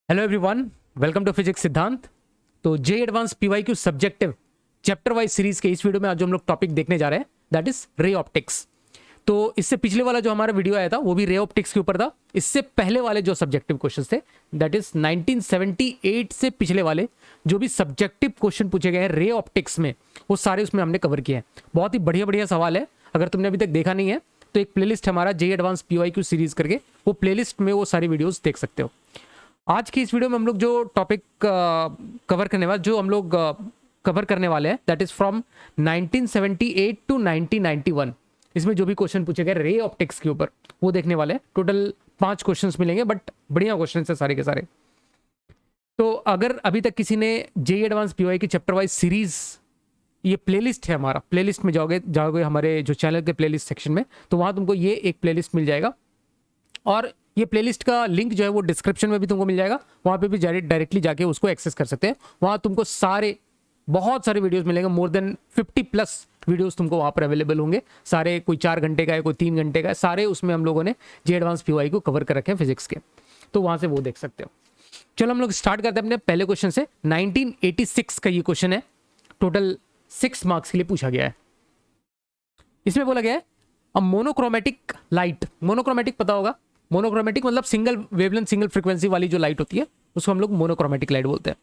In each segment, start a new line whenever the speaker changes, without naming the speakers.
Hello everyone, welcome to physics Siddhant. तो J advance PYQ subjective chapter wise series के इस video में आज जो हम लोग टॉपिक देखने जा रहे हैं दैट इज रे ऑप्टिक्स। तो इससे पिछले वाला जो हमारा वीडियो आया था वो भी रे ऑप्टिक्स के ऊपर था। इससे पहले वाले जो सब्जेक्टिव क्वेश्चन थे दैट इज 1978 से पिछले वाले जो भी सब्जेक्टिव क्वेश्चन पूछे गए हैं रे ऑप्टिक्स में वो सारे उसमें हमने कवर किए हैं। बहुत ही बढ़िया बढ़िया सवाल है। अगर तुमने अभी तक देखा नहीं है तो एक प्लेलिस्ट हमारा जे एडवांस पीवाईक्यू सीरीज करके वो प्लेलिस्ट में वो सारी वीडियोस देख सकते हो। आज की इस वीडियो में हम लोग जो टॉपिक कवर करने वाले हैं दैट इज फ्रॉम 1978 टू 1991। इसमें जो भी क्वेश्चन पूछे गए रे ऑप्टिक्स के ऊपर वो देखने वाले हैं। टोटल 5 क्वेश्चंस मिलेंगे बट बढ़िया क्वेश्चन है सारे के सारे। तो अगर अभी तक किसी ने जे एडवांस पीवाई की चैप्टर वाइज सीरीज ये प्लेलिस्ट है हमारा, प्लेलिस्ट में जाओगे हमारे जो चैनल के प्लेलिस्ट सेक्शन में तो वहां तुमको ये एक प्लेलिस्ट मिल जाएगा और ये प्लेलिस्ट का लिंक जो है वो डिस्क्रिप्शन में भी तुमको मिल जाएगा। वहां पे भी डायरेक्टली जाके उसको एक्सेस कर सकते हैं। वहां तुमको बहुत सारे वीडियोस मिलेंगे। मोर देन 50+ वीडियोस तुमको वहां पर अवेलेबल होंगे। सारे कोई 4 घंटे का है, कोई 3 घंटे का है, सारे उसमें हम लोगों ने जे एडवांस पीवाई को कवर कर रखे हैं फिजिक्स के। तो वहां से वो देख सकते हो। चलो हम लोग स्टार्ट करते हैं अपने पहले क्वेश्चन से। 1986 का ये क्वेश्चन है। टोटल 6 मार्क्स के लिए पूछा गया है। इसमें बोला गया है अ मोनोक्रोमेटिक लाइट। मोनोक्रोमेटिक पता होगा, मोनोक्रोमेटिक मतलब सिंगल वेवलेंथ सिंगल फ्रीक्वेंसी वाली जो लाइट होती है उसको हम लोग मोनोक्रोमेटिक लाइट बोलते हैं।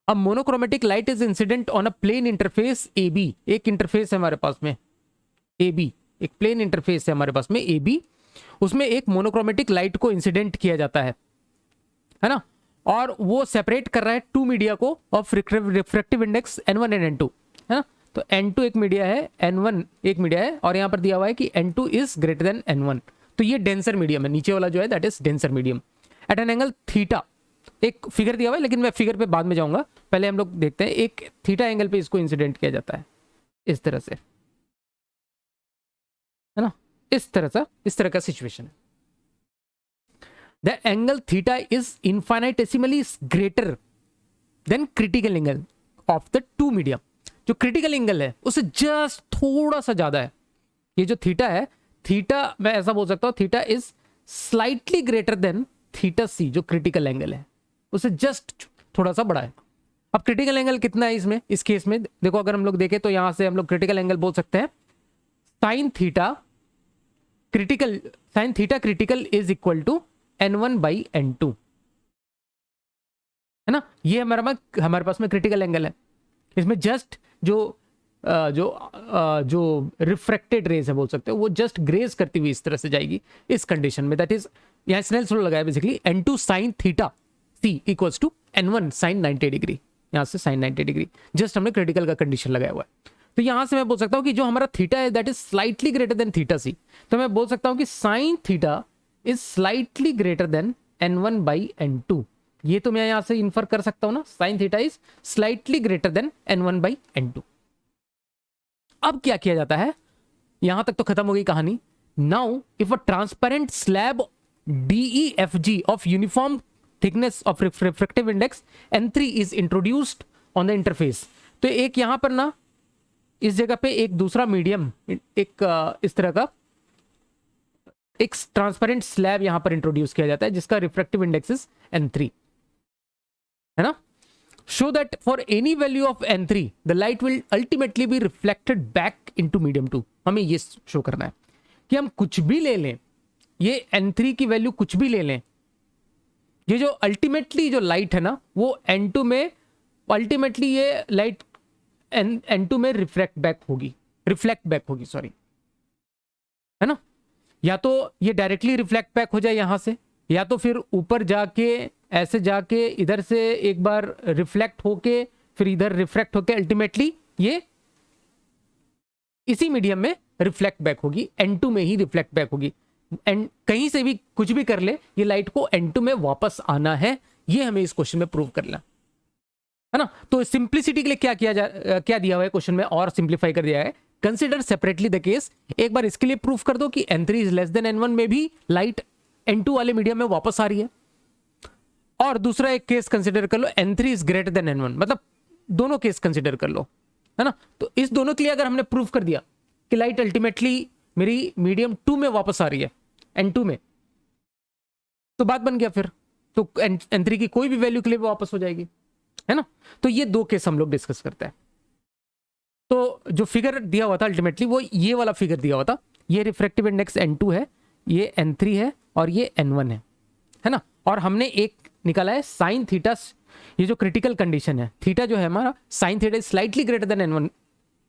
अब monochromatic light is incident on a plane interface A B. एक इंटरफेस है हमारे पास में ए बी, एक प्लेन इंटरफेस है हमारे पास में ए बी। उसमें एक मोनोक्रोमेटिक लाइट को इंसिडेंट किया जाता है ना, और वो सेपरेट कर रहा है 2 मीडिया को of refractive index n1 and n2 है ना। तो n2 एक मीडिया है, n1 एक मीडिया है और यहां पर दिया हुआ है कि n2 is greater then n1। तो ये डेंसर मीडियम है, नीचे वाला जो है that is denser medium at an angle theta. एक फिगर दिया हुआ है लेकिन मैं फिगर पे बाद में जाऊंगा। पहले हम लोग देखते हैं एक थीटा एंगल पे इसको इंसिडेंट किया जाता है इस तरह से, है ना। इस तरह का सिचुएशन है। The angle theta is infinitesimally greater than critical angle of the 2 medium. जो क्रिटिकल एंगल है उससे जस्ट थोड़ा सा ज्यादा है। ये जो थीटा है, थीटा मैं ऐसा बोल सकता हूं theta is slightly greater than theta C. जो क्रिटिकल एंगल है उससे जस्ट थोड़ा सा बड़ा है। अब क्रिटिकल एंगल कितना है इसमें, इस केस में देखो अगर हम लोग देखें तो यहां से हम लोग क्रिटिकल एंगल बोल सकते हैं sine theta critical is equal to n1/n2, है ना। ये हमारे पास में क्रिटिकल एंगल है। इसमें जस्ट जो रिफ्रैक्टेड रेज है बोल सकते हो वो जस्ट ग्रेज करती हुई इस तरह से जाएगी इस कंडीशन में। दैट इज यहां स्नेल्स रूल लगाया basically n2 sin theta c equals to n1 sin 90 degree. यहां से sin 90 डिग्री जस्ट हमने क्रिटिकल का कंडीशन लगाया हुआ है। तो यहां से मैं बोल सकता हूं कि जो हमारा थीटा है that is slightly greater than theta C. तो मैं बोल सकता हूं कि sin theta is slightly greater than n1/n2। ये तो मैं यहां से इन्फर कर सकता हूं ना, sin theta is slightly greater than n1/n2। अब क्या किया जाता है, यहां तक तो खत्म हो गई कहानी। Now if a transparent slab DEFG of uniform thickness of refractive index n3 is introduced on the interface. तो एक यहां पर ना इस जगह पे एक दूसरा मीडियम, एक इस तरह का एक ट्रांसपेरेंट स्लैब यहां पर इंट्रोड्यूस किया जाता है जिसका रिफ्रैक्टिव इंडेक्स इज n3, है ना। Show that for any value of n3 the light will ultimately be reflected back into medium 2। हमें ये शो करना है कि हम कुछ भी ले लें, ये n3 की वैल्यू कुछ भी ले लें, ये जो अल्टीमेटली जो लाइट है ना वो n2 में अल्टीमेटली ये लाइट n2 में रिफ्लेक्ट बैक होगी सॉरी, है ना। या तो ये डायरेक्टली रिफ्लेक्ट बैक हो जाए यहां से, या तो फिर ऊपर जाके ऐसे जाके इधर से एक बार रिफ्लेक्ट होके फिर इधर रिफ्लेक्ट होके अल्टीमेटली ये इसी मीडियम में रिफ्लेक्ट बैक होगी, n2 में ही रिफ्लेक्ट बैक होगी। एंड कहीं से भी कुछ भी कर ले ये लाइट को n2 में वापस आना है। ये हमें इस क्वेश्चन में प्रूव करना है ना। तो सिंप्लिसिटी के लिए क्या दिया हुआ है क्वेश्चन में और सिंप्लीफाई कर दिया है। Consider separately the case. एक बार इसके लिए प्रूफ कर दो कि n3 is less then n1 में भी लाइट n2 वाले मीडियम में वापस आ रही है, और दूसरा एक केस कंसिडर कर लो n3 is greater then n1। मतलब दोनों केस कंसिडर कर लो, है ना। तो इस दोनों के लिए अगर हमने प्रूफ कर दिया कि लाइट अल्टीमेटली मेरी मीडियम 2 में वापस आ रही है n2 में, तो बात बन गया फिर तो n3 की कोई भी वैल्यू के लिए वो वापस हो जाएगी, है ना। तो ये दो केस हम लोग डिस्कस करते हैं। तो जो फिगर दिया हुआ था अल्टीमेटली वो ये वाला फिगर दिया हुआ था, ये रिफ्रैक्टिव इंडेक्स n2 है, ये n3 है और ये n1 है ना। और हमने एक निकाला है साइन थीटा, ये जो क्रिटिकल कंडीशन है, थीटा जो है हमारा sine theta is slightly greater then n1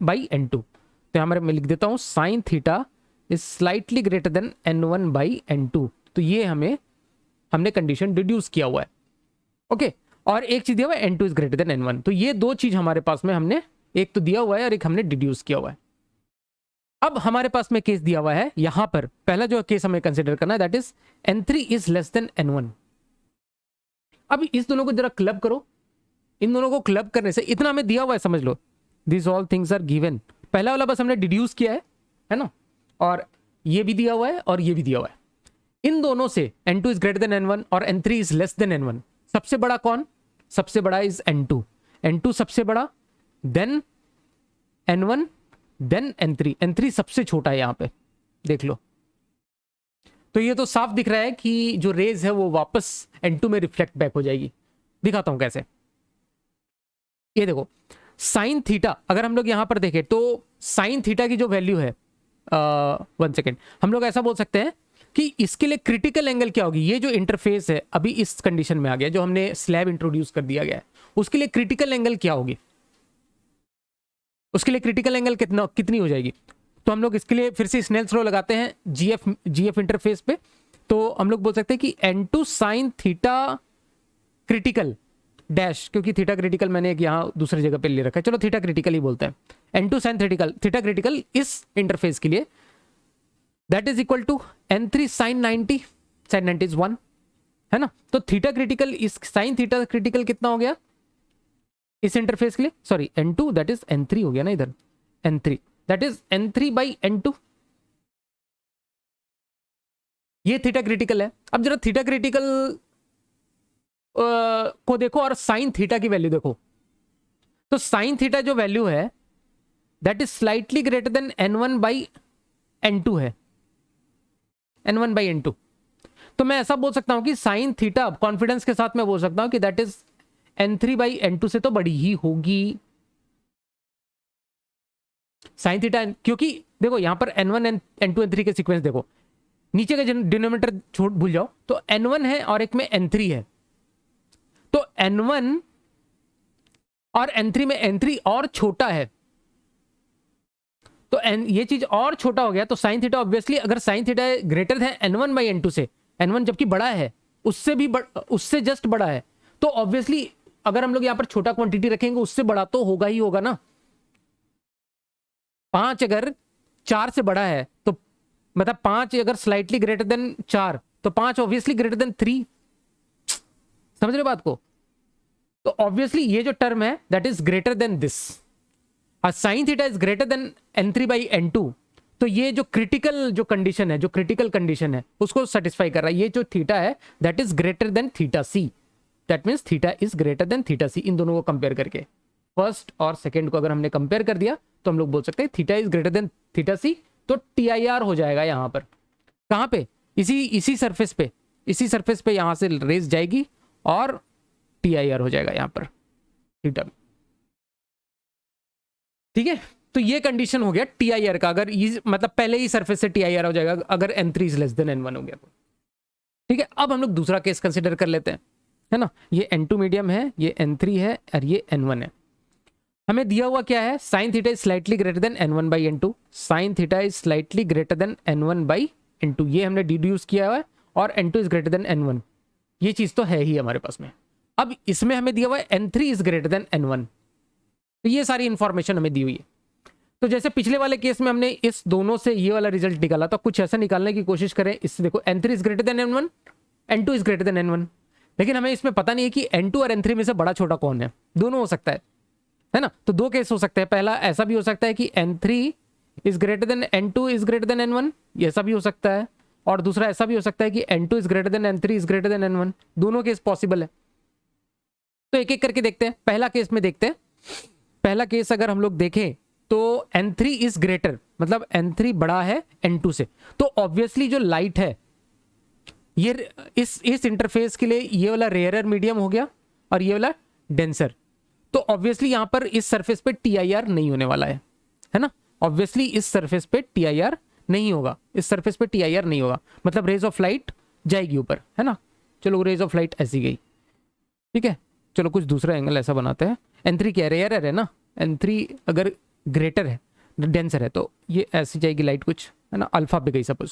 by n2। तो यहाँ मैं लिख देता हूँ sine theta is slightly greater then n1 by n2। तो ये हमने कंडीशन डिड्यूस किया हुआ है, ओके। और एक चीज दिया हुआ है n2 is greater then n1। तो ये दो चीज हमारे पास में हमने, एक तो दिया हुआ है और एक हमने डिड्यूस किया हुआ है। अब हमारे पास में केस दिया हुआ है, यहां पर पहला जो केस हमें कंसिडर करना है that is n3 is less then n1। अब इस दोनों को जरा क्लब करो, इन दोनों को क्लब करने से इतना हमें दिया हुआ है, समझ लो this all things are given. पहला वाला बस हमने डिड्यूस किया है ना, और ये भी दिया हुआ है और ये भी दिया हुआ है। इन दोनों से n2 is greater then n1 और n3 is less then n1। सबसे बड़ा कौन? सबसे बड़ा इज n2, n2 सबसे बड़ा, then n1, then n3, n3 सबसे छोटा है यहां पे, देख लो। तो ये तो साफ दिख रहा है कि जो रेज है वो वापस n2 में रिफ्लेक्ट बैक हो जाएगी। दिखाता हूं कैसे। ये देखो साइन थीटा, अगर हम लोग यहां पर देखें तो साइन थीटा की जो वैल्यू है, 1 सेकेंड, हम लोग ऐसा बोल सकते हैं कि इसके लिए क्रिटिकल एंगल क्या होगी। ये जो इंटरफेस है अभी इस कंडीशन में आ गया, जो हमने स्लैब इंट्रोड्यूस कर दिया गया है, उसके लिए क्रिटिकल एंगल क्या होगी, उसके लिए क्रिटिकल एंगल कितनी हो जाएगी। तो हम लोग इसके लिए फिर से स्नेल्स लॉ लगाते हैं जीएफ इंटरफेस पे। तो हम लोग बोल सकते हैं कि n2 sine theta critical dash, क्योंकि थीटा क्रिटिकल मैंने एक यहाँ दूसरी जगह पे ले रखा है, चलो थीटा क्रिटिकल ही बोलते हैं। n2 साइन थीटा क्रिटिकल इस इंटरफेस के लिए that is equal to n3 sine 90, sine 90 is 1, है ना। तो थीटा क्रिटिकल इस साइन थीटा क्रिटिकल कितना हो गया इस इंटरफेस के लिए, sorry n2 that is n3 हो गया ना इधर, n3 that is n3 by n2। ये थीटा क्रिटिकल है। अब जरा थीटा क्रिटिकल को देखो और साइन थीटा की वैल्यू देखो। तो साइन थीटा जो वैल्यू है that is slightly greater then n1 by n2 है, n1 बाई n2। तो मैं ऐसा बोल सकता हूं कि साइन थीटा, कॉन्फिडेंस के साथ मैं बोल सकता हूं कि that is n3 by n2 से तो बड़ी ही होगी साइन थीटा, क्योंकि देखो यहां पर n1 n2 n3 के सीक्वेंस देखो, नीचे का डिनोमिनेटर छोड़ भूल जाओ, तो n1 है और एक में n3 है। तो n1 और n3 में n3 और छोटा है, तो ये चीज और छोटा हो गया। तो साइन थीटा ऑब्वियसली, अगर साइन थीटा ग्रेटर है n1 बाई n2 से, n1 जबकि बड़ा है उससे भी उससे जस्ट बड़ा है, तो ऑब्वियसली अगर हम लोग यहां पर छोटा क्वांटिटी रखेंगे उससे बड़ा तो होगा ही होगा ना। 5 अगर 4 से बड़ा है तो मतलब 5 अगर स्लाइटली ग्रेटर देन 4 तो 5 ऑब्वियसली ग्रेटर देन 3, समझ रहे बात को। तो ऑब्वियसली ये जो टर्म है that is greater then this, sine theta is greater than n3 by n2। तो ये जो क्रिटिकल जो कंडीशन है, जो क्रिटिकल कंडीशन है उसको सेटिस्फाई कर रहा है। ये जो थीटा है that is greater than theta C, that means theta is greater than theta C. इन दोनों को कंपेयर करके, फर्स्ट और सेकेंड को अगर हमने कंपेयर कर दिया तो हम लोग बोल सकते हैं theta is greater than theta C. तो TIR हो जाएगा यहां पर, कहां पे, इसी सरफेस पे, इसी सरफेस पे यहां से रेज जाएगी और TIR हो जाएगा यहां पर थीटा, ठीक है। तो ये कंडीशन हो गया TIR का, अगर मतलब पहले ही सरफेस से TIR हो जाएगा अगर n3 is less then n1 हो गया तो, ठीक है। अब हम लोग दूसरा केस कंसिडर कर लेते हैं, है ना। ये n2 मीडियम है, ये n3 है और ये n1 है। हमें दिया हुआ क्या है, sine theta is slightly greater then n1 by n2, sine theta is slightly greater then n1 by n2, ये हमने डिड्यूस किया हुआ है, और n2 is greater then n1, ये चीज तो है ही हमारे पास में। अब इसमें हमें दिया हुआ है n3 is greater then n1, तो ये सारी इंफॉर्मेशन हमें दी हुई है। तो जैसे पिछले वाले केस में हमने इस दोनों से ये वाला रिजल्ट निकाला, तो कुछ ऐसा निकालने की कोशिश करें। इससे देखो n3 is greater then n1, n2 is greater then n1, लेकिन हमें इसमें पता नहीं है कि n2 और n3 में से बड़ा छोटा कौन है। दोनों हो सकता है ना। तो दो केस हो सकते हैं, पहला ऐसा भी हो सकता है कि n3 is greater than n2 is greater then n1, ये ऐसा भी हो सकता है, और दूसरा ऐसा भी हो सकता है कि n2 is greater than n3 is greater then n1, दोनों केस पॉसिबल है। तो एक एक करके देखते हैं। पहला केस में देखते हैं, पहला केस अगर हम लोग देखें तो n3 इज ग्रेटर, मतलब n3 बड़ा है n2 से, तो ऑब्वियसली जो लाइट है ये इस इंटरफेस के लिए ये वाला रेयरर मीडियम हो गया और ये वाला डेंसर। तो ऑब्वियसली यहां पर इस सरफेस पे TIR नहीं होने वाला है ना। ऑब्वियसली इस सरफेस पे TIR नहीं होगा, इस सरफेस पे TIR नहीं होगा, मतलब रेज ऑफ लाइट जाएगी ऊपर, है ना। चलो रेज ऑफ लाइट ऐसी गई, ठीक है। चलो कुछ दूसरा एंगल ऐसा बनाते हैं। N3 क्या रेयरर है ना, N3 अगर ग्रेटर है, डेंसर है, तो ये ऐसी जाएगी लाइट कुछ, है ना, अल्फा पे गई, सपोज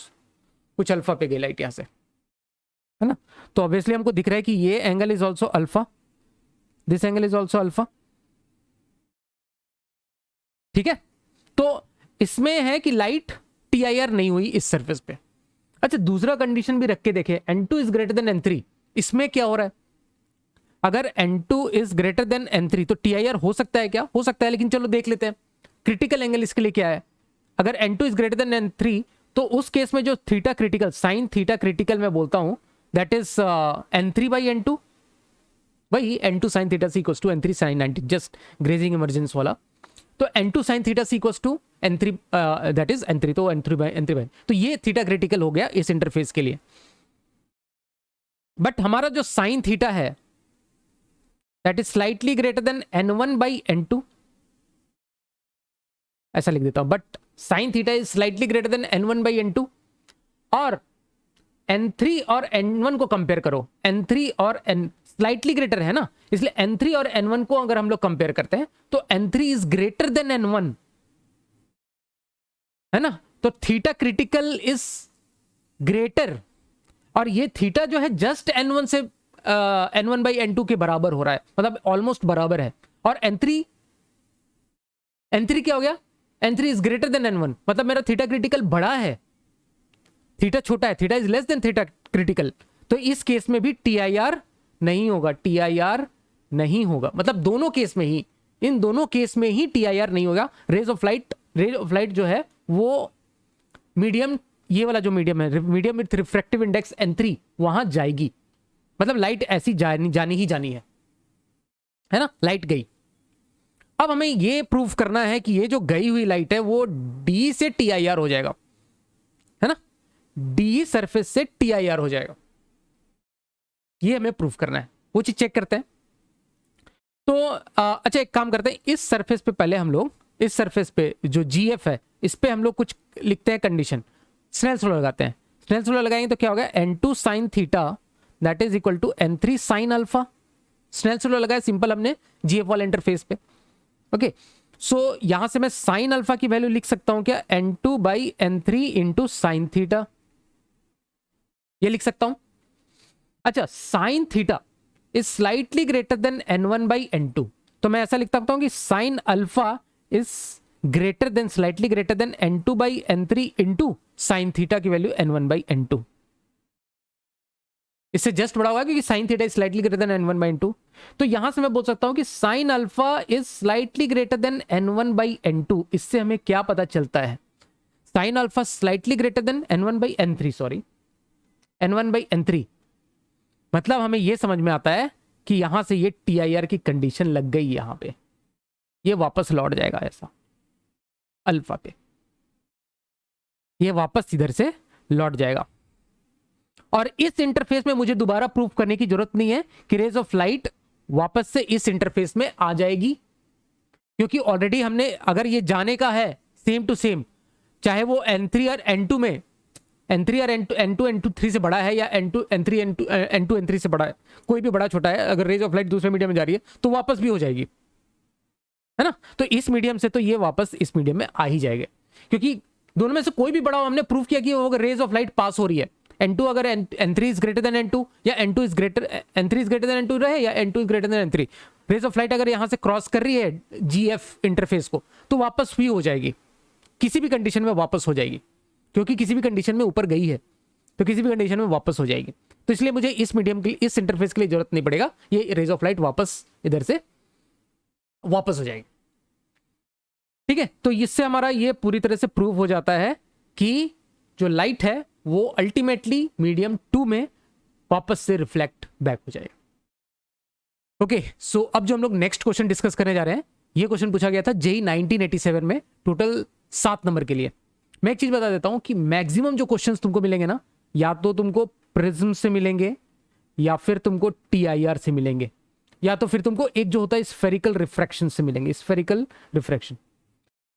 कुछ अल्फा पे गई लाइट यहाँ से, है ना। तो ऑब्वियसली हमको दिख रहा है कि ये angle is also alpha, this angle is also alpha, ठीक है। तो इसमें है कि लाइट TIR नहीं हुई इस सरफेस पे। अच्छा, दूसरा कंडीशन भी रख के देखे, N2 is greater than N3, इसमें क्या हो रहा है, अगर N2 is greater than N3 तो TIR हो सकता है क्या, हो सकता है, लेकिन चलो देख लेते हैं। क्रिटिकल एंगल इसके लिए क्या है, अगर N2 is greater than N3 तो उस केस में जो theta critical, sine theta critical मैं बोलता हूं, दैट इज N3/N2, वही N2 sine theta C equals to N3 sine 90, just grazing emergence वाला। तो N2 sine theta C equals to N3, that is N3, तो N3/N3, तो ये थीटा क्रिटिकल हो गया इस इंटरफेस के लिए। बट हमारा जो साइन थीटा है that is slightly greater than N1/N2, ऐसा लिख देता हूं, but sine theta is slightly greater than N1/N2, और N3 और N1 को कंपेयर करो, N3 और N स्लाइटली ग्रेटर है ना, इसलिए N3 और N1 को अगर हम लोग कंपेयर करते हैं तो N3 is greater then N1, है ना। तो थीटा क्रिटिकल इज ग्रेटर, और ये थीटा जो है जस्ट N1 से N1/N2 के बराबर हो रहा है, मतलब ऑलमोस्ट बराबर है। और N3 क्या हो गया, N3 is greater then N1, मतलब मेरा थीटा क्रिटिकल बड़ा है, थीटा छोटा है, theta is less than theta critical. तो इस केस में भी TIR नहीं होगा, TIR नहीं होगा, मतलब दोनों केस में ही, इन दोनों केस में ही TIR नहीं होगा। रेज ऑफ लाइट जो है वो मीडियम, ये वाला जो मीडियम है, medium with refractive index N3, वहां जाएगी, मतलब लाइट ऐसी जानी ही जानी है ना, लाइट गई। अब हमें ये प्रूफ करना है कि ये जो गई हुई लाइट है वो D से TIR हो जाएगा, है ना, D सरफेस से TIR हो जाएगा, ये हमें प्रूफ करना है। वो चीज चेक करते हैं। तो अच्छा, एक काम करते हैं, इस सरफेस पे पहले हम लोग, इस सरफेस पे जो GF है, इस पे हम लोग कुछ लिखते हैं कंडीशन, स्नेल्स लॉ लगाते हैं। स्नेल्स लॉ लगाएंगे तो क्या होगा, N2 sine theta that is equal to N3 sine alpha. Snell's law लगाया सिंपल हमने GF वाले इंटरफेस पे, ओके। सो यहां से मैं साइन अल्फा की वैल्यू लिख सकता हूं क्या, N2/N3 इंटू साइन थीटा, ये लिख सकता हूं। अच्छा, sine theta is slightly greater than N1/N2, तो मैं ऐसा लिख सकता हूं कि sine alpha is greater then, slightly greater then N2/N3 into sine theta की वैल्यू N1/N2। इससे जस्ट बड़ा होगा क्योंकि sine theta is slightly greater than N1/N2। तो यहां से मैं बोल सकता हूं कि sine alpha is slightly greater than N1/N2। इससे हमें क्या पता चलता है, sine alpha slightly greater then N1/N3, sorry N1/N3, मतलब हमें यह समझ में आता है कि यहां से ये TIR की कंडीशन लग गई, यहां पे ये वापस लौट जाएगा ऐसा अल्फा पे, ये वापस इधर से लौट जाएगा। और इस इंटरफेस में मुझे दोबारा प्रूफ करने की जरूरत नहीं है कि रेज ऑफ लाइट वापस से इस इंटरफेस में आ जाएगी, क्योंकि ऑलरेडी हमने, अगर ये जाने का है सेम टू सेम, चाहे वो N3 और N2 में, N3 और N2 N3 से बड़ा है या N2 N3 से बड़ा है, कोई भी बड़ा छोटा है, अगर रेज ऑफ लाइट दूसरे मीडियम में जा रही है तो वापस भी हो जाएगी, है ना। तो इस मीडियम से तो ये वापस इस मीडियम में आ ही जाएगा, क्योंकि दोनों में से कोई भी बड़ा हो, हमने प्रूफ किया कि वो रेज ऑफ लाइट पास हो रही है। N2 अगर N3 is greater than N2, या N3 is greater than N2 रहे, या N2 is greater than N3, rays of light अगर यहां से क्रॉस कर रही है GF इंटरफेस को तो वापस भी हो जाएगी, किसी भी कंडीशन में वापस हो जाएगी, क्योंकि किसी भी कंडीशन में ऊपर गई है तो किसी भी कंडीशन में वापस हो जाएगी। तो इसलिए मुझे इस मीडियम की, इस इंटरफेस के लिए जरूरत नहीं पड़ेगा, ये रेज ऑफ लाइट वापस इधर से वापस हो जाएगी, ठीक है। तो इससे हमारा ये पूरी तरह से प्रूव हो जाता है कि जो लाइट है वो अल्टीमेटली मीडियम 2 में वापस से रिफ्लेक्ट बैक हो जाएगा। ओके, सो अब जो हम लोग नेक्स्ट क्वेश्चन डिस्कस करने जा रहे हैं, ये क्वेश्चन पूछा गया था JEE 1987 में, टोटल 7 नंबर के लिए। मैं एक चीज बता देता हूं कि मैक्सिमम जो क्वेश्चंस तुमको मिलेंगे ना, या तो तुमको प्रिज्म से मिलेंगे या फिर तुमको TIR से मिलेंगे, या तो फिर तुमको एक जो होता है स्फेरिकल रिफ्रैक्शन से मिलेंगे, स्फेरिकल रिफ्रैक्शन।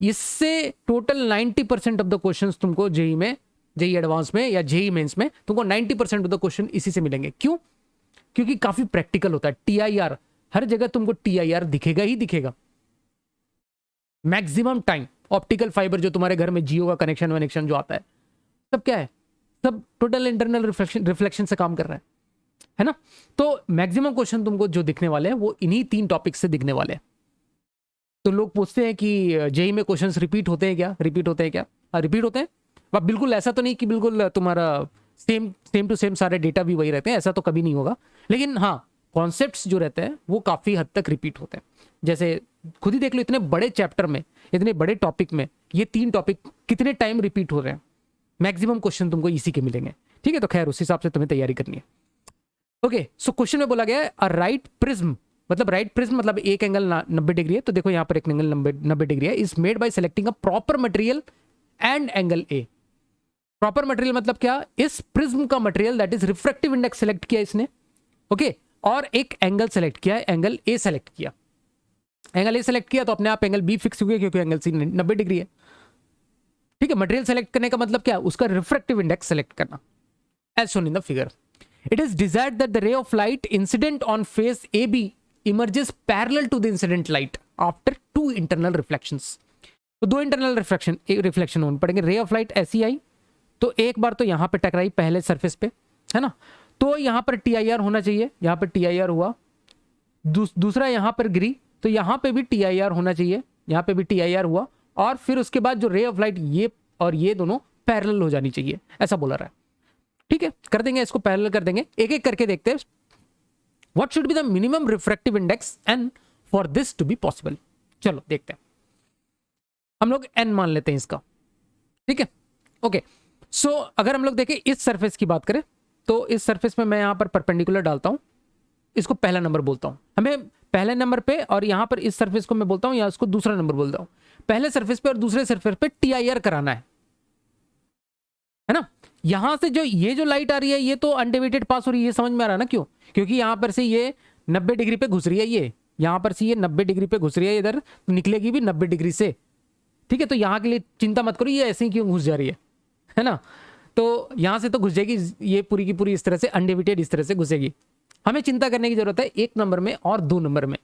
इससे टोटल 90% ऑफ द क्वेश्चंस तुमको जेई में, जेई एडवांस में या जेई मेंस में तुमको 90% ऑफ द क्वेश्चन इसी से मिलेंगे। क्यों? क्योंकि काफी प्रैक्टिकल होता है। TIR हर जगह तुमको TIR दिखेगा ही दिखेगा। मैक्सिमम टाइम ऑप्टिकल फाइबर जो तुम्हारे घर में जियो का कनेक्शन वनेक्शन जो आता है, सब क्या है, सब टोटल इंटरनल रिफ्लेक्शन से काम कर रहा है ना। तो मैक्सिमम क्वेश्चन तुमको जो दिखने वाले हैं वो इन्हीं 3 टॉपिक से दिखने वाले हैं। तो लोग पूछते हैं कि जेई में क्वेश्चंस रिपीट होते हैं क्या, रिपीट होते हैं क्या? रिपीट होते हैं। अब बिल्कुल ऐसा तो नहीं कि बिल्कुल तुम्हारा सेम टू सेम सारे डेटा भी वही रहते हैं, ऐसा तो कभी नहीं होगा। लेकिन हाँ, कॉन्सेप्ट्स जो रहते हैं वो काफी हद तक रिपीट होते हैं। जैसे खुद ही देख लो, इतने बड़े चैप्टर में, इतने बड़े टॉपिक में ये 3 टॉपिक कितने टाइम रिपीट हो रहे हैं। मैक्सिमम क्वेश्चन तुमको इसी के मिलेंगे, ठीक है। तो खैर उस हिसाब से तुम्हें तैयारी करनी है। ओके, सो क्वेश्चन में बोला गया है अ राइट प्रिज्म, मतलब राइट प्रिज्म मतलब एक एंगल 90 डिग्री है। तो देखो यहाँ पर एक एंगल 90 डिग्री है, is made by selecting a proper material and angle A. Proper material मतलब क्या? इस प्रिज्म का material that is refractive index select किया इसने, ओके, और एक एंगल सेलेक्ट किया है, एंगल ए सेलेक्ट किया। एंगल ए सेलेक्ट किया तो अपने आप एंगल बी फिक्स हो गया क्योंकि एंगल सी 90 डिग्री है, ठीक है। मटेरियल सेलेक्ट करने का मतलब क्या? उसका रिफ्रैक्टिव इंडेक्स सेलेक्ट करना, as shown in the figure. It is desired that the ray of light incident on face A B emerges parallel to the incident light after 2 internal reflections. तो 2 internal reflection होने पड़ेंगे। रे of light ऐसी आई तो एक बार तो यहां पे टकराई पहले सरफेस पे, है ना, तो यहां पर TIR होना चाहिए, यहां पर TIR हुआ। दूसरा यहां पर गिरी तो यहां पे भी TIR होना चाहिए, यहां पे भी TIR हुआ। और फिर उसके बाद जो रे ऑफ लाइट ये और ये दोनों पैरेलल हो जानी चाहिए, ऐसा बोला रहा है, ठीक है। कर देंगे इसको, पैरेलल कर देंगे, एक एक करके देखते हैं। What should be the minimum refractive index N for this to be possible. चलो देखते हैं, हम लोग n मान लेते हैं इसका, ठीक है। ओके, सो अगर हम लोग देखें इस सरफेस की बात करें तो इस सरफेस में मैं यहां पर परपेंडिकुलर डालता हूं, इसको पहला नंबर बोलता हूं। हमें पहले नंबर पे, और यहां पर इस सरफेस को मैं बोलता हूं या इसको दूसरा नंबर बोलता हूं। पहले सरफेस पे और दूसरे सरफेस पे TIR कराना है ना। यहां से जो ये जो लाइट आ रही है ये तो अनडिवाइडेड पास हो रही है, ये समझ में आ रहा है ना। क्यों? क्योंकि यहां पर से ये 90 डिग्री पे घुस रही है, ये यहां पर से ये 90 डिग्री पे घुस रही है, इधर निकलेगी भी 90 डिग्री से, ठीक है। तो यहां के लिए चिंता मत करो, ये ऐसे ही क्यों घुस जा रही है ना। तो यहां से तो घुस जाएगी ये पूरी की पूरी, इस तरह से अनडिवाइडेड इस तरह से घुसेगी। हमें चिंता करने की जरूरत है 1 नंबर में और 2 नंबर में,